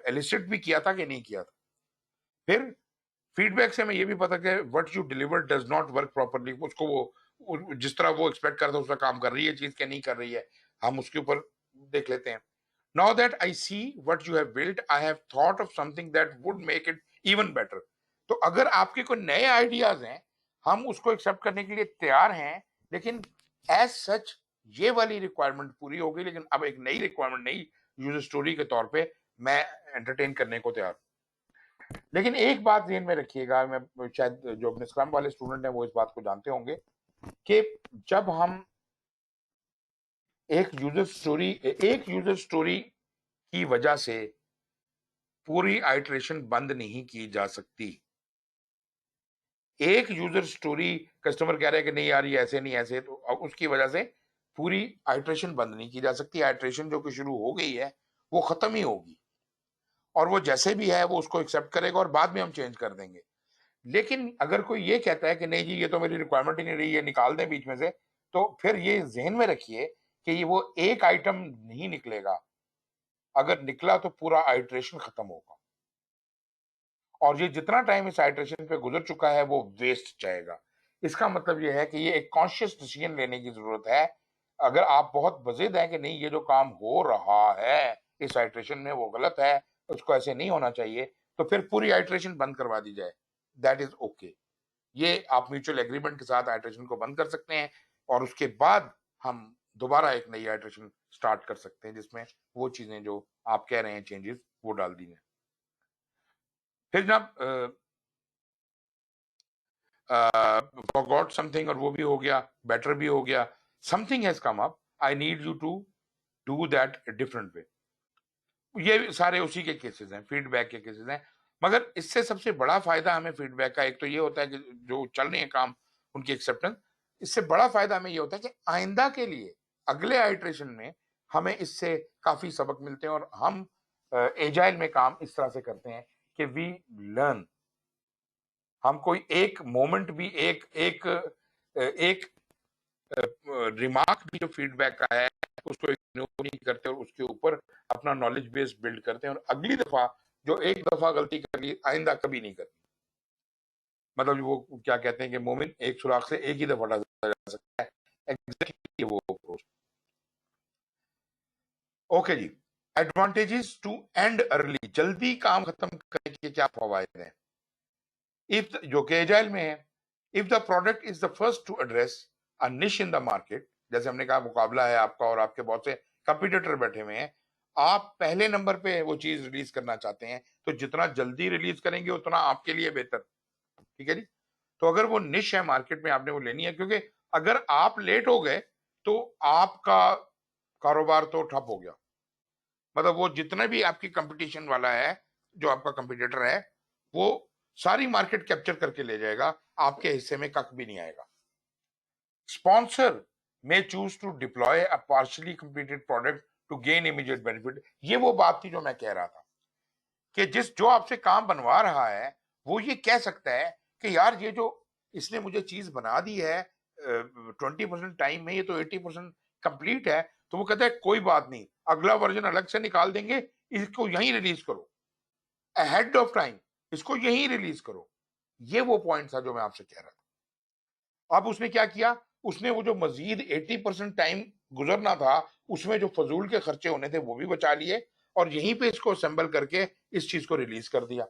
Speaker 1: एलिसिट भी किया था कि नहीं किया था। फिर फीडबैक से हमें ये भी पता कि what you deliver does not work properly, उसको वो जिस तरह वो एक्सपेक्ट कर रहा था उसका काम कर रही है चीज क्या नहीं कर रही है, हम उसके ऊपर देख लेते हैं। Now that I see what you have built, I have thought of something that would make it even better. तो अगर आपके कोई नए आइडियाज हैं, हम उसको एक्सेप्ट करने के लिए तैयार हैं, लेकिन एज सच ये वाली रिक्वायरमेंट पूरी हो गई, लेकिन अब एक नई रिक्वायरमेंट, नई यूजर स्टोरी के तौर पे मैं एंटरटेन करने को तैयार। लेकिन एक बात ध्यान में रखिएगा, मैं शायद जो अपने स्क्रम वाले स्टूडेंट हैं वो इस बात को जानते होंगे कि जब हम एक यूजर स्टोरी की वजह से पूरी आइटरेशन बंद नहीं की जा सकती। एक यूजर स्टोरी कस्टमर कह रहा है कि नहीं यार ये ऐसे नहीं ऐसे, तो अब उसकी वजह से पूरी आइटरेशन बंद नहीं की जा सकती। आइटरेशन जो कि शुरू हो गई है वो खत्म ही होगी, और वो जैसे भी है वो उसको एक्सेप्ट करेगा और बाद में हम चेंज कर देंगे। लेकिन अगर कोई ये कहता है कि नहीं जी ये तो मेरी रिक्वायरमेंट ही नहीं रही है, निकाल दें बीच में से, तो फिर ये जहन में रखिए कि ये वो एक आइटम नहीं निकलेगा, अगर निकला तो पूरा आइटरेशन खत्म होगा, और ये जितना टाइम इस आइटरेशन पे गुजर चुका है वो वेस्ट जाएगा। इसका मतलब ये है कि ये एक कॉन्शियस डिसीजन लेने की जरूरत है। अगर आप बहुत वजीद हैं कि नहीं ये जो काम हो रहा है इस आइटरेशन में वो गलत है, उसको ऐसे नहीं होना चाहिए, तो फिर पूरी आइटरेशन बंद करवा दी जाए, दैट इज ओके। ये आप म्यूचुअल एग्रीमेंट के साथ आइटरेशन को बंद कर सकते हैं, और उसके बाद हम दोबारा एक नई आइटरेशन स्टार्ट कर सकते हैं जिसमें वो चीजें जो आप कह रहे हैं चेंजेस वो डाल दी जाए। फिर जनाब फॉरगॉट समथिंग, और वो भी हो गया, बेटर भी हो गया, something has come up, I need you to do that different way. ये सारे उसी के केसेस हैं, फीडबैक के केसेस हैं। मगर इससे सबसे बड़ा फायदा हमें फीडबैक का एक तो ये होता है कि जो चल रहे हैं काम उनकी एक्सेप्टेंस, इससे बड़ा फायदा हमें ये होता है कि आइंदा के लिए अगले आइटरेशन में हमें इससे काफी सबक मिलते हैं, और हम एजाइल में काम इस तरह से करते हैं कि वी लर्न। हम कोई एक मोमेंट भी एक रिमार्क भी जो फीडबैक का है उसको इग्नोर नहीं करते, और उसके ऊपर अपना नॉलेज बेस बिल्ड करते हैं, और अगली दफा जो एक दफा गलती कर ली आइंदा कभी नहीं करनी। मतलब वो क्या कहते हैं कि मोमिन एक सुराख से एक ही दफा डाला जा सकता है, एग्जैक्टली वो अप्रोच। ओके जी, एडवांटेजेस टू एंड अर्ली, जल्दी काम खत्म करने के क्या फवायद हैं? इफ जो कि एजाइल में है, if the product is the first to address a niche in the market, जैसे हमने कहा मुकाबला है आपका और आपके बहुत से कंपटीटर बैठे हुए हैं, आप पहले नंबर पे वो चीज रिलीज करना चाहते हैं, तो जितना जल्दी रिलीज करेंगे उतना आपके लिए बेहतर। ठीक है जी, तो अगर वो निश है मार्केट में आपने वो लेनी है, क्योंकि अगर आप लेट हो गए तो आपका कारोबार तो ठप हो गया। मतलब वो जितना भी आपकी कंपटीशन वाला है, जो आपका कंपटीटर है, वो सारी मार्केट कैप्चर करके ले जाएगा, आपके हिस्से में कख भी नहीं आएगा। Sponsor may choose to deploy a partially completed product to gain immediate benefit। ये वो बात थी जो मैं कह रहा था कि जो आपसे काम बनवा रहा है वो ये कह सकता है कि यार ये जो इसने मुझे चीज बना दी है 20% टाइम में, ये तो 80% कंप्लीट है, तो वो कहता है कोई बात नहीं, अगला वर्जन अलग से निकाल देंगे, इसको यहीं रिलीज करो अहेड ऑफ टाइम, इसको यहीं रिलीज करो। ये वो पॉइंट था जो मैं आपसे कह रहा था। अब उसने क्या किया, उसने वो जो मजीद 80% टाइम गुजरना था उसमें जो फजूल के खर्चे होने थे वो भी बचा लिए और यहीं पे इसको असेंबल करके इस चीज को रिलीज कर दिया।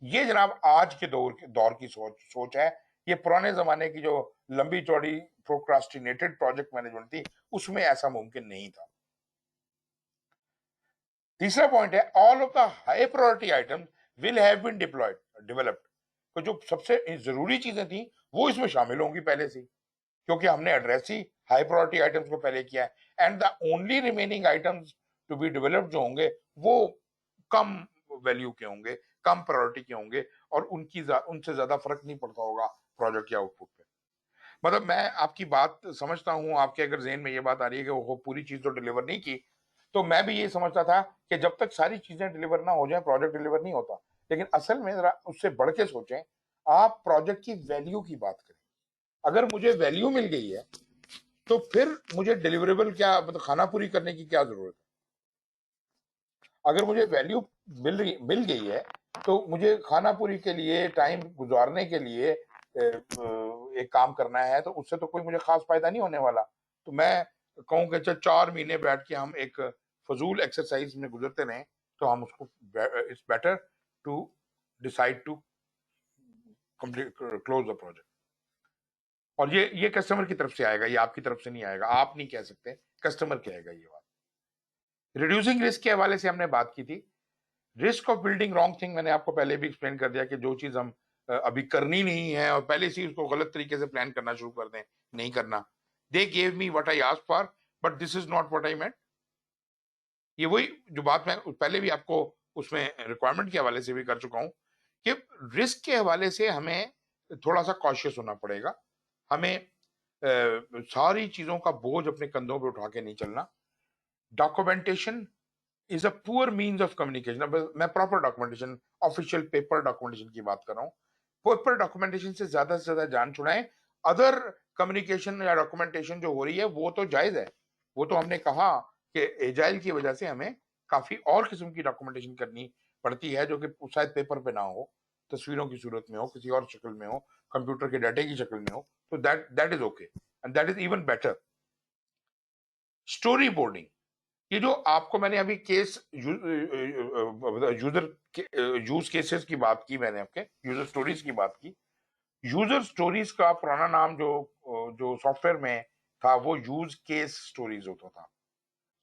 Speaker 1: ये जनाब आज के दौर की सोच है। ये पुराने जमाने की जो लंबी चौड़ी प्रोक्रास्टिनेटेड प्रोजेक्ट मैनेजमेंट थी उसमें ऐसा मुमकिन नहीं था। तीसरा पॉइंट है all of the high priority items will have been developed. तो जो सबसे जरूरी चीजें थी वो इसमें शामिल होंगी पहले से, क्योंकि हमने एड्रेस ही हाई प्रायोरिटी आइटम्स को पहले किया है। And the only remaining items to be developed जो होंगे वो कम वैल्यू के होंगे, कम प्रायोरिटी के होंगे और उनसे ज्यादा फर्क नहीं पड़ता होगा प्रोजेक्ट या आउटपुट पे। मतलब मैं आपकी बात समझता हूँ, आपके अगर जहन में ये बात आ रही है कि वो पूरी चीज तो डिलीवर नहीं की, तो मैं भी ये समझता था कि जब तक सारी चीजें डिलीवर ना हो जाए प्रोजेक्ट डिलीवर नहीं होता। लेकिन असल में जरा उससे बढ़ के सोचें, आप प्रोजेक्ट की वैल्यू की बात करें। अगर मुझे वैल्यू मिल गई है तो फिर मुझे डिलीवरेबल क्या, मतलब खाना पूरी करने की क्या जरूरत है। अगर मुझे वैल्यू मिल गई है तो मुझे खाना पूरी के लिए, टाइम गुजारने के लिए एक काम करना है, तो उससे तो कोई मुझे खास फायदा नहीं होने वाला। तो मैं कहूँ कि 4 महीने बैठ के हम एक फजूल एक्सरसाइज में गुजरते रहें, तो हम उसको it's better to decide to complete close the project. और ये कस्टमर की तरफ से आएगा, ये आपकी तरफ से नहीं आएगा, आप नहीं कह सकते, कस्टमर कहेगा ये बात। रिड्यूसिंग रिस्क के हवाले से हमने बात की थी। Risk of building wrong thing मैंने आपको पहले भी एक्सप्लेन कर दिया कि जो चीज हम अभी करनी नहीं है और पहले से उसको गलत तरीके से प्लान करना शुरू कर दें, नहीं करना। They gave me what I asked for but this is not what I meant. ये वही जो बात मैं पहले भी आपको उसमें रिक्वायरमेंट के हवाले से भी कर चुका हूं कि रिस्क के हवाले से हमें थोड़ा सा कॉशियस होना पड़ेगा। हमें सारी चीजों का बोझ अपने कंधों पे उठा के नहीं चलना। Documentation is a poor means of communication. मैं proper documentation, official paper documentation की बात कर रहा हूँ। पेपर डॉक्यूमेंटेशन से ज्यादा जान छुड़ाएं। अदर कम्युनिकेशन या डॉक्यूमेंटेशन जो हो रही है वो तो जायज है, वो तो हमने कहा कि एजाइल की वजह से हमें काफी और किस्म की डॉक्यूमेंटेशन करनी पड़ती है जो कि शायद पेपर पे ना हो, तस्वीरों की सूरत में हो, किसी और शक्ल में हो, कंप्यूटर के डाटे की शक्ल में हो, तो that is okay and that is even better. Story boarding, ये जो आपको मैंने अभी केस यूजर यूज केसेस की बात की, मैंने आपके यूजर स्टोरीज की बात की। यूजर स्टोरीज का पुराना नाम जो सॉफ्टवेयर में था वो यूज केस स्टोरीज होता था।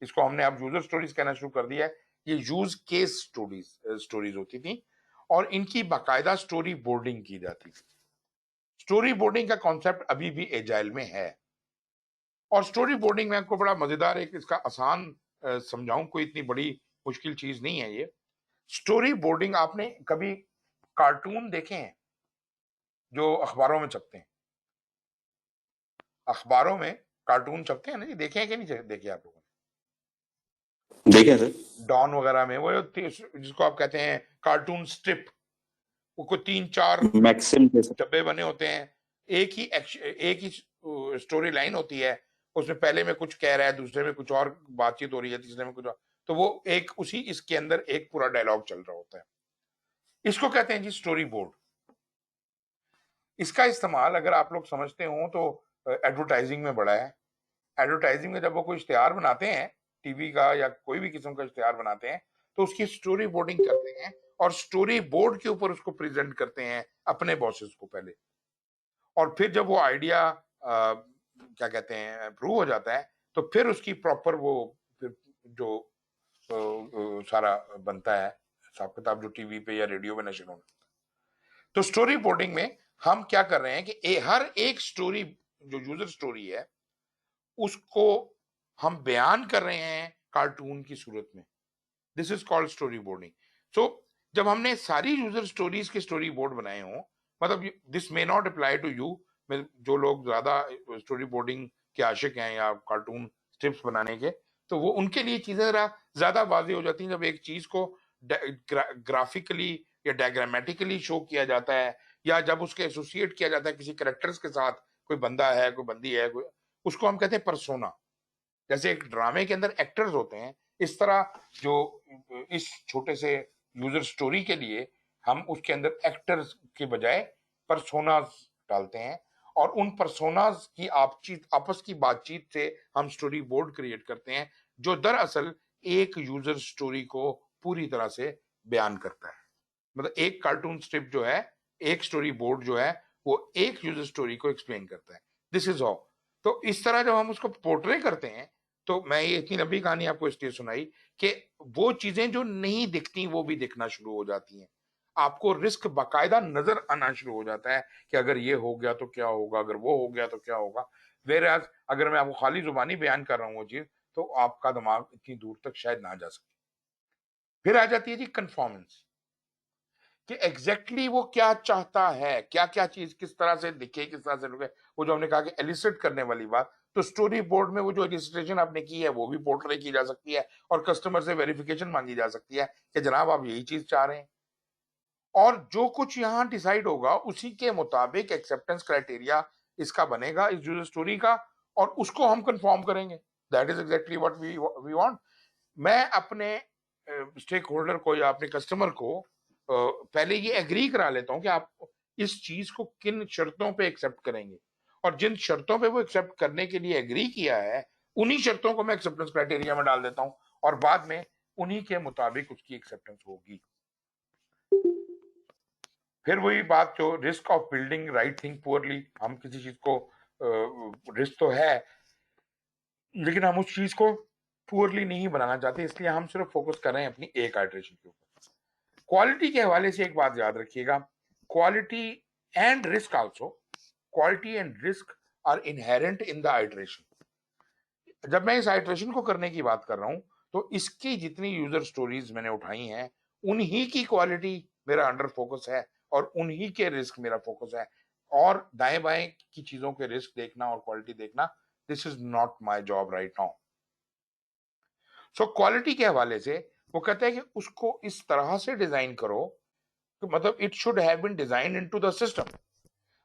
Speaker 1: इसको हमने अब यूजर स्टोरीज कहना शुरू कर दिया है। ये यूज केस स्टोरीज होती थी और इनकी बाकायदा स्टोरी बोर्डिंग की जाती थी। स्टोरी बोर्डिंग का कॉन्सेप्ट अभी भी एजाइल में है और स्टोरी बोर्डिंग में आपको बड़ा मजेदार एक इसका आसान समझाऊं, कोई इतनी बड़ी मुश्किल चीज नहीं है ये। स्टोरी बोर्डिंग, आपने कभी कार्टून देखे हैं जो अखबारों में छपते हैं? अखबारों में कार्टून छपते हैं ना जी, देखे हैं कि नहीं देखे आप लोगों ने?
Speaker 2: देखें सर।
Speaker 1: डॉन वगैरह में वो जिसको आप कहते हैं कार्टून स्ट्रिप, वो कोई 3-4
Speaker 2: मैक्सिम
Speaker 1: डब्बे बने होते हैं, एक ही स्टोरी लाइन होती है, उसमें पहले में कुछ कह रहा है, दूसरे में कुछ और बातचीत हो रही है, तीसरे में कुछ और, तो वो एक उसी इसके अंदर एक पूरा डायलॉग चल रहा होता है। इसको कहते हैं जी स्टोरी बोर्ड। इसका इस्तेमाल अगर आप लोग समझते हो तो एडवर्टाइजिंग में बड़ा है। एडवर्टाइजिंग में जब वो कोई इश्तेहार बनाते हैं, टीवी का या कोई भी किस्म का इश्तेहार बनाते हैं, तो उसकी स्टोरी बोर्डिंग करते हैं और स्टोरी बोर्ड के ऊपर उसको प्रेजेंट करते हैं अपने बॉसेस को पहले। और फिर जब वो आइडिया क्या कहते हैं अप्रूव हो जाता है, तो फिर उसकी प्रॉपर वो फिर जो सारा बनता है हिसाब किताब जो टीवी पे या रेडियो में नशर होना। तो स्टोरी बोर्डिंग में हम क्या कर रहे हैं कि हर एक स्टोरी जो यूजर स्टोरी है उसको हम बयान कर रहे हैं कार्टून की सूरत में। This is called story boarding. So जब हमने सारी यूजर स्टोरीज के स्टोरी बोर्ड बनाए हों, मतलब this may not apply to you, जो लोग ज्यादा स्टोरी बोर्डिंग के आशिक हैं या कार्टून स्ट्रिप्स बनाने के, तो वो उनके लिए चीजें जरा ज्यादा वाज़ेह हो जाती हैं जब एक चीज को ग्राफिकली या डायग्रामेटिकली शो किया जाता है, या जब उसके एसोसिएट किया जाता है किसी कैरेक्टर्स के साथ, कोई बंदा है, कोई बंदी है, कोई, उसको हम कहते हैं पर्सोना। जैसे एक ड्रामे के अंदर एक्टर्स होते हैं, इस तरह जो इस छोटे से यूजर स्टोरी के लिए हम उसके अंदर एक्टर्स के बजाय पर्सोनास डालते हैं, और उन पर्सोनास की आपस की बातचीत से हम स्टोरी बोर्ड क्रिएट करते हैं, जो दरअसल एक यूजर स्टोरी को पूरी तरह से बयान करता है। मतलब एक कार्टून स्ट्रिप जो है, एक स्टोरी बोर्ड जो है, वो एक यूजर स्टोरी को एक्सप्लेन करता है। This is how. तो इस तरह जब हम उसको पोर्ट्रे करते हैं, तो मैं ये इतनी लंबी कहानी आपको इसलिए सुनाई कि वो चीजें जो नहीं दिखती वो भी दिखना शुरू हो जाती हैं। आपको रिस्क बाकायदा नजर आना शुरू हो जाता है कि अगर ये हो गया तो क्या होगा, अगर वो हो गया तो क्या होगा। वेराज अगर मैं आपको खाली जुबानी बयान कर रहा हूँ वो चीज, तो आपका दिमाग इतनी दूर तक शायद ना जा सके। फिर आ जाती है जी कन्फॉर्मेंस, कि एग्जैक्टली वो क्या चाहता है, क्या क्या चीज किस तरह से दिखे, किस तरह से लगे। वो जो हमने कहा कि एलिसिट करने वाली बात, तो स्टोरी बोर्ड में वो जो एलिसिटेशन आपने की है वो भी पोर्ट्रे की जा सकती है, और कस्टमर से वेरिफिकेशन मांगी जा सकती है कि जनाब आप यही चीज चाह रहे हैं, और जो कुछ यहाँ डिसाइड होगा उसी के मुताबिक एक्सेप्टेंस क्राइटेरिया इसका बनेगा, इस यूजर स्टोरी का, और उसको हम कंफर्म करेंगे। That is exactly what we want. मैं अपने स्टेक होल्डर को या अपने कस्टमर को पहले ये एग्री करा लेता हूँ कि आप इस चीज को किन शर्तों पे एक्सेप्ट करेंगे, और जिन शर्तों पे वो एक्सेप्ट करने के लिए एग्री किया है उन्हीं शर्तों को मैं एक्सेप्टेंस क्राइटेरिया में डाल देता हूँ, और बाद में उन्हीं के मुताबिक उसकी एक्सेप्टेंस होगी। फिर वही बात जो risk of building right thing poorly, हम किसी चीज को रिस्क तो है लेकिन हम उस चीज को पुअरली नहीं बनाना चाहते, इसलिए हम सिर्फ फोकस कर रहे हैं अपनी एक आइटरेशन के ऊपर। क्वालिटी के हवाले से एक बात याद रखिएगा, quality and risk also, quality and risk are inherent in the iteration. जब मैं इस आइटरेशन को करने की बात कर रहा हूं, तो इसकी जितनी यूजर स्टोरीज मैंने उठाई हैं उन्हीं की क्वालिटी मेरा अंडर फोकस है, और उन्हीं के रिस्क मेरा फोकस है, और दाएं बाएं की चीजों के रिस्क देखना और क्वालिटी देखना, this is not my job right now. So quality के हवाले से वो कहते हैं कि उसको इस तरह से डिजाइन करो कि मतलब it should have been design into the system.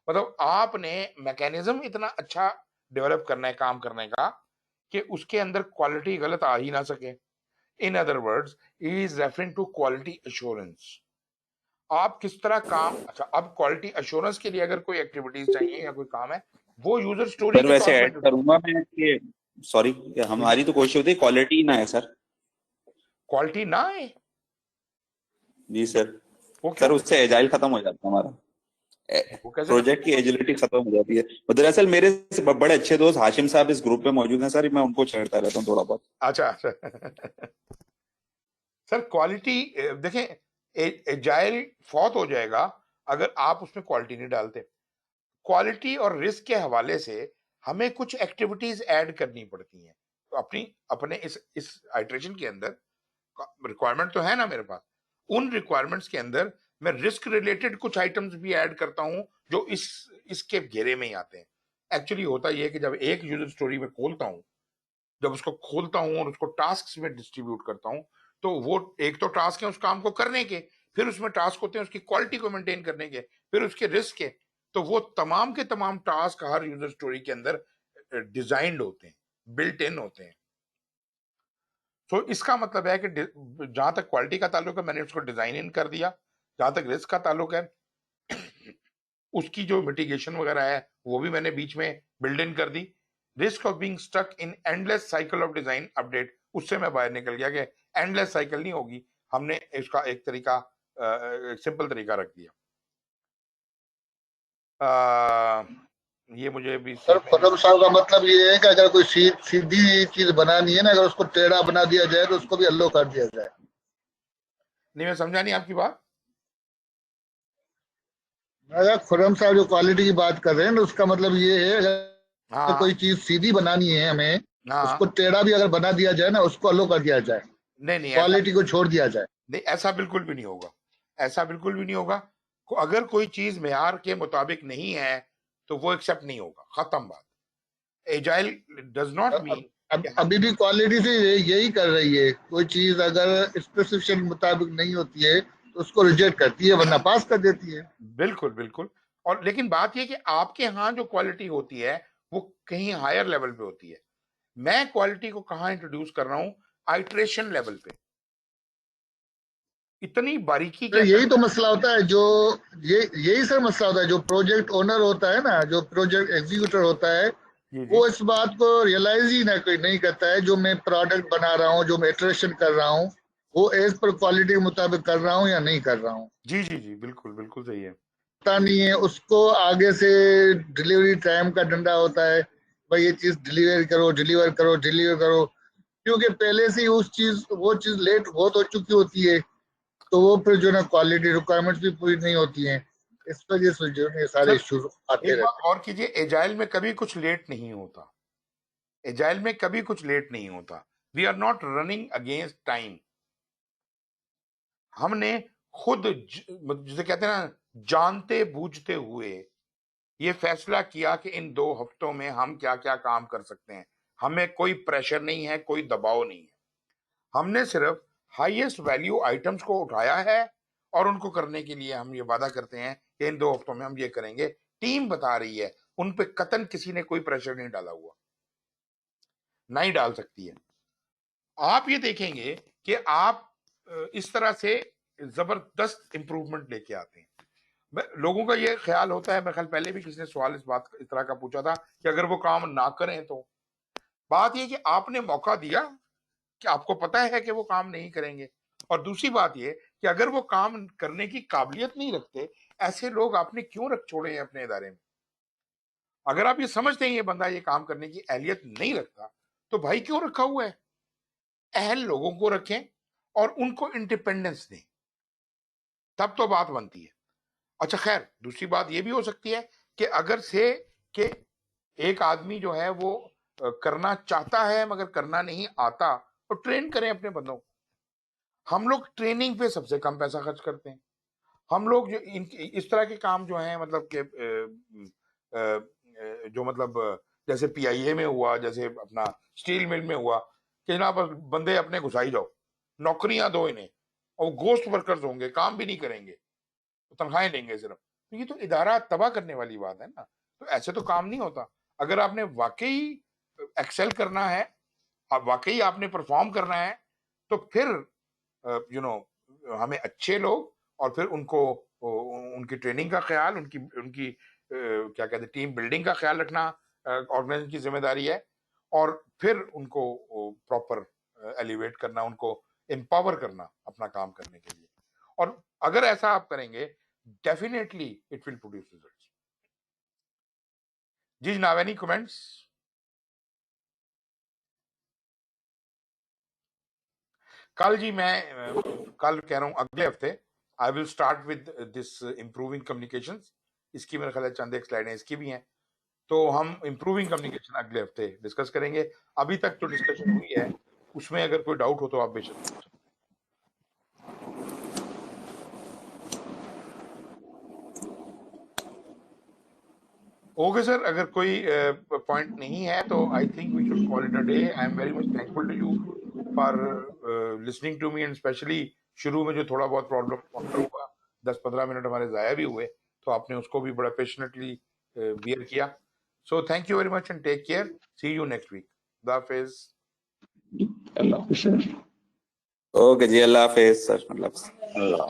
Speaker 1: मतलब आपने मैकेनिज्म इतना अच्छा डेवलप करना है काम करने का कि उसके अंदर क्वालिटी गलत आ ही ना सके। In other words, he is referring to quality assurance. आप किस तरह काम, अच्छा अब क्वालिटी एश्योरेंस के लिए अगर कोई एक्टिविटीज चाहिए या कोई काम है, वो यूजर स्टोरी
Speaker 2: सर
Speaker 1: के
Speaker 2: वैसे
Speaker 1: तौर
Speaker 2: ऐड
Speaker 1: पर
Speaker 2: करूंगा मैं कि सॉरी, हमारी तो कोशिश होती है क्वालिटी ना है सर।
Speaker 1: क्वालिटी ना है
Speaker 2: जी सर।
Speaker 1: वो क्यों,
Speaker 2: सर उससे एजाइल खत्म हो जाता है हमारा,
Speaker 1: वो कैसे
Speaker 2: प्रोजेक्ट की एजिलिटी खत्म हो जाती है। दरअसल मेरे बड़े अच्छे दोस्त हाशिम साहब इस ग्रुप में मौजूद हैं सर, मैं उनको छेड़ता रहता हूँ थोड़ा बहुत।
Speaker 1: अच्छा सर क्वालिटी देखें, एजाइल फौत हो जाएगा अगर आप उसमें क्वालिटी नहीं डालते। क्वालिटी और रिस्क के हवाले से हमें कुछ एक्टिविटीज ऐड करनी पड़ती हैं, तो अपने इस आइटरेशन के अंदर रिक्वायरमेंट तो है ना मेरे पास, उन रिक्वायरमेंट्स के अंदर मैं रिस्क रिलेटेड कुछ आइटम्स भी ऐड करता हूं जो इसके घेरे में ही आते हैं। एक्चुअली होता यह है कि जब एक यूजर स्टोरी में खोलता हूं, जब उसको खोलता हूं और उसको टास्क में डिस्ट्रीब्यूट करता हूं, तो वो एक तो टास्क है उस काम को करने के, फिर उसमें टास्क होते हैं उसकी क्वालिटी को मेंटेन करने के, फिर उसके रिस्क के, तो वो तमाम के तमाम टास्क हर यूजर स्टोरी के अंदर डिजाइंड होते हैं, बिल्ट इन होते हैं। तो इसका मतलब है कि जहां तक क्वालिटी का ताल्लुक है मैंने उसको डिजाइन इन कर दिया, जहां तक रिस्क का ताल्लुक है उसकी जो मिटिगेशन वगैरह है वो भी मैंने बीच में बिल्ड इन कर दी। Risk of being stuck in endless cycle of design update, उससे मैं बाहर निकल गया कि एंडलेस साइकिल नहीं होगी, हमने इसका एक तरीका सिंपल तरीका रख दिया। ये मुझे भी
Speaker 6: सर खुर्रम साहब का मतलब ये है कि अगर कोई सीधी चीज बनानी है ना, अगर उसको टेढ़ा बना दिया जाए तो उसको भी अल्लो कर दिया जाए।
Speaker 1: नहीं मैं समझा नहीं आपकी बात।
Speaker 6: अगर खुर्रम साहब जो क्वालिटी की बात कर रहे हैं ना, उसका मतलब ये है अगर
Speaker 1: हाँ
Speaker 6: कोई चीज सीधी बनानी है हमें,
Speaker 1: हाँ
Speaker 6: उसको टेढ़ा भी अगर बना दिया जाए ना, उसको अल्लो कर दिया जाए,
Speaker 1: नहीं
Speaker 6: क्वालिटी को छोड़ दिया जाए।
Speaker 1: नहीं ऐसा बिल्कुल भी नहीं होगा, ऐसा बिल्कुल भी नहीं होगा। अगर कोई चीज मेयार के मुताबिक नहीं है तो वो एक्सेप्ट नहीं होगा, खत्म बात। एजाइल डज नॉट मीन
Speaker 6: अभी भी क्वालिटी से यही कर रही है, कोई चीज अगर स्पेसिफिकेशन मुताबिक नहीं होती है तो उसको रिजेक्ट करती है, वरना पास कर देती है।
Speaker 1: बिल्कुल बिल्कुल। और लेकिन बात यह कि आपके यहाँ जो क्वालिटी होती है वो कहीं हायर लेवल पे होती है। मैं क्वालिटी को कहाँ इंट्रोड्यूस कर रहा हूँ, आइट्रेशन लेवल पे, इतनी बारीकी के
Speaker 6: यही तो मसला होता है, जो यही सर मसला होता है। जो प्रोजेक्ट ओनर होता है ना, जो प्रोजेक्ट एग्जीक्यूटर होता है, वो इस बात को रियलाइज ही नहीं करता है, जो मैं प्रोडक्ट बना रहा हूँ, जो मैं इटरेशन कर रहा हूँ, वो एज पर क्वालिटी के मुताबिक कर रहा हूँ या नहीं कर रहा हूँ।
Speaker 1: जी जी जी, बिल्कुल बिल्कुल सही है।
Speaker 6: पता नहीं है उसको। आगे से डिलीवरी टाइम का डंडा होता है, भाई ये चीज डिलीवर करो, डिलीवर करो, डिलीवर करो, क्योंकि पहले से ही वो चीज लेट बहुत हो चुकी होती है, तो वो फिर जो ना क्वालिटी रिक्वायरमेंट्स भी पूरी नहीं होती हैं। इस वजह से जो है सारे
Speaker 1: सर
Speaker 6: इश्यूज आते
Speaker 1: एक बात
Speaker 6: रहते हैं।
Speaker 1: और कीजिए, एजाइल में कभी कुछ लेट नहीं होता, एजाइल में कभी कुछ लेट नहीं होता। We are not running against time. हमने खुद जिसे कहते हैं ना, जानते बूझते हुए ये फैसला किया कि इन 2 हफ्तों में हम क्या क्या काम कर सकते हैं। हमें कोई प्रेशर नहीं है, कोई दबाव नहीं है। हमने सिर्फ हाईएस्ट वैल्यू आइटम्स को उठाया है और उनको करने के लिए हम ये वादा करते हैं कि इन 2 हफ्तों में हम ये करेंगे। टीम बता रही है, उन पे कतन किसी ने कोई प्रेशर नहीं डाला हुआ, नहीं डाल सकती है। आप ये देखेंगे कि आप इस तरह से जबरदस्त इंप्रूवमेंट लेके आते हैं। लोगों का ये ख्याल होता है, मेरे ख्याल पहले भी किसी ने सवाल इस तरह का पूछा था कि अगर वो काम ना करें तो। बात ये कि आपने मौका दिया कि आपको पता है कि वो काम नहीं करेंगे, और दूसरी बात ये कि अगर वो काम करने की काबिलियत नहीं रखते, ऐसे लोग आपने क्यों छोड़े हैं अपने इदारे में। अगर आप ये समझते हैं ये बंदा ये काम करने की अहलियत नहीं रखता, तो भाई क्यों रखा हुआ है। अहल लोगों को रखें और उनको इंडिपेंडेंस दें, तब तो बात बनती है। अच्छा खैर, दूसरी बात ये भी हो सकती है कि अगर से कि एक आदमी जो है वो करना चाहता है मगर करना नहीं आता, तो ट्रेन करें अपने बंदों को। हम लोग ट्रेनिंग पे सबसे कम पैसा खर्च करते हैं। हम लोग जो इस तरह के काम जो हैं, मतलब कि जो मतलब जैसे पीआईए में हुआ, जैसे अपना स्टील मिल में हुआ कि जनाब बंदे अपने घुसाई जाओ, नौकरियां दो इन्हें, और गोस्ट वर्कर्स होंगे, काम भी नहीं करेंगे, तनख्वाहें लेंगे सिर्फ। तो ये तो इदारा तबाह करने वाली बात है ना। तो ऐसे तो काम नहीं होता। अगर आपने वाकई एक्सेल करना है, वाकई आपने परफॉर्म करना है, तो फिर हमें अच्छे लोग, और फिर उनको उनकी ट्रेनिंग का ख्याल, उनकी उनकी क्या कहते हैं, टीम बिल्डिंग का ख्याल रखना ऑर्गेनाइजेशन की जिम्मेदारी है, और फिर उनको प्रॉपर एलिवेट करना, उनको एम्पावर करना अपना काम करने के लिए। और अगर ऐसा आप करेंगे, definitely it will produce results. जी जनाब, एनी कमेंट्स? कल जी मैं कल कह रहा हूं अगले हफ्ते I will start with this improving communications. इसकी मेरे ख्याल है चंद एक स्लाइडें इसकी भी हैं, तो हम इंप्रूविंग कम्युनिकेशन अगले हफ्ते डिस्कस करेंगे। अभी तक जो डिस्कशन हुई है उसमें अगर कोई डाउट हो तो आप बेशक पूछें। ओके सर, अगर कोई पॉइंट नहीं है तो I think we should call it a day. I am very much thankful to you for listening to me, and specially शुरू में जो थोड़ा बहुत प्रॉब्लम हुआ, 10-15 मिनट हमारे जाया भी हुए, तो आपने उसको भी बड़ा पेशेंटली बियर किया। So thank you very much and take care. See you next week. खुदा हाफिज।
Speaker 5: अल्लाह हाफिज़ सर।
Speaker 2: ओके जी, अल्लाह हाफिज सर। मतलब
Speaker 4: अल्लाह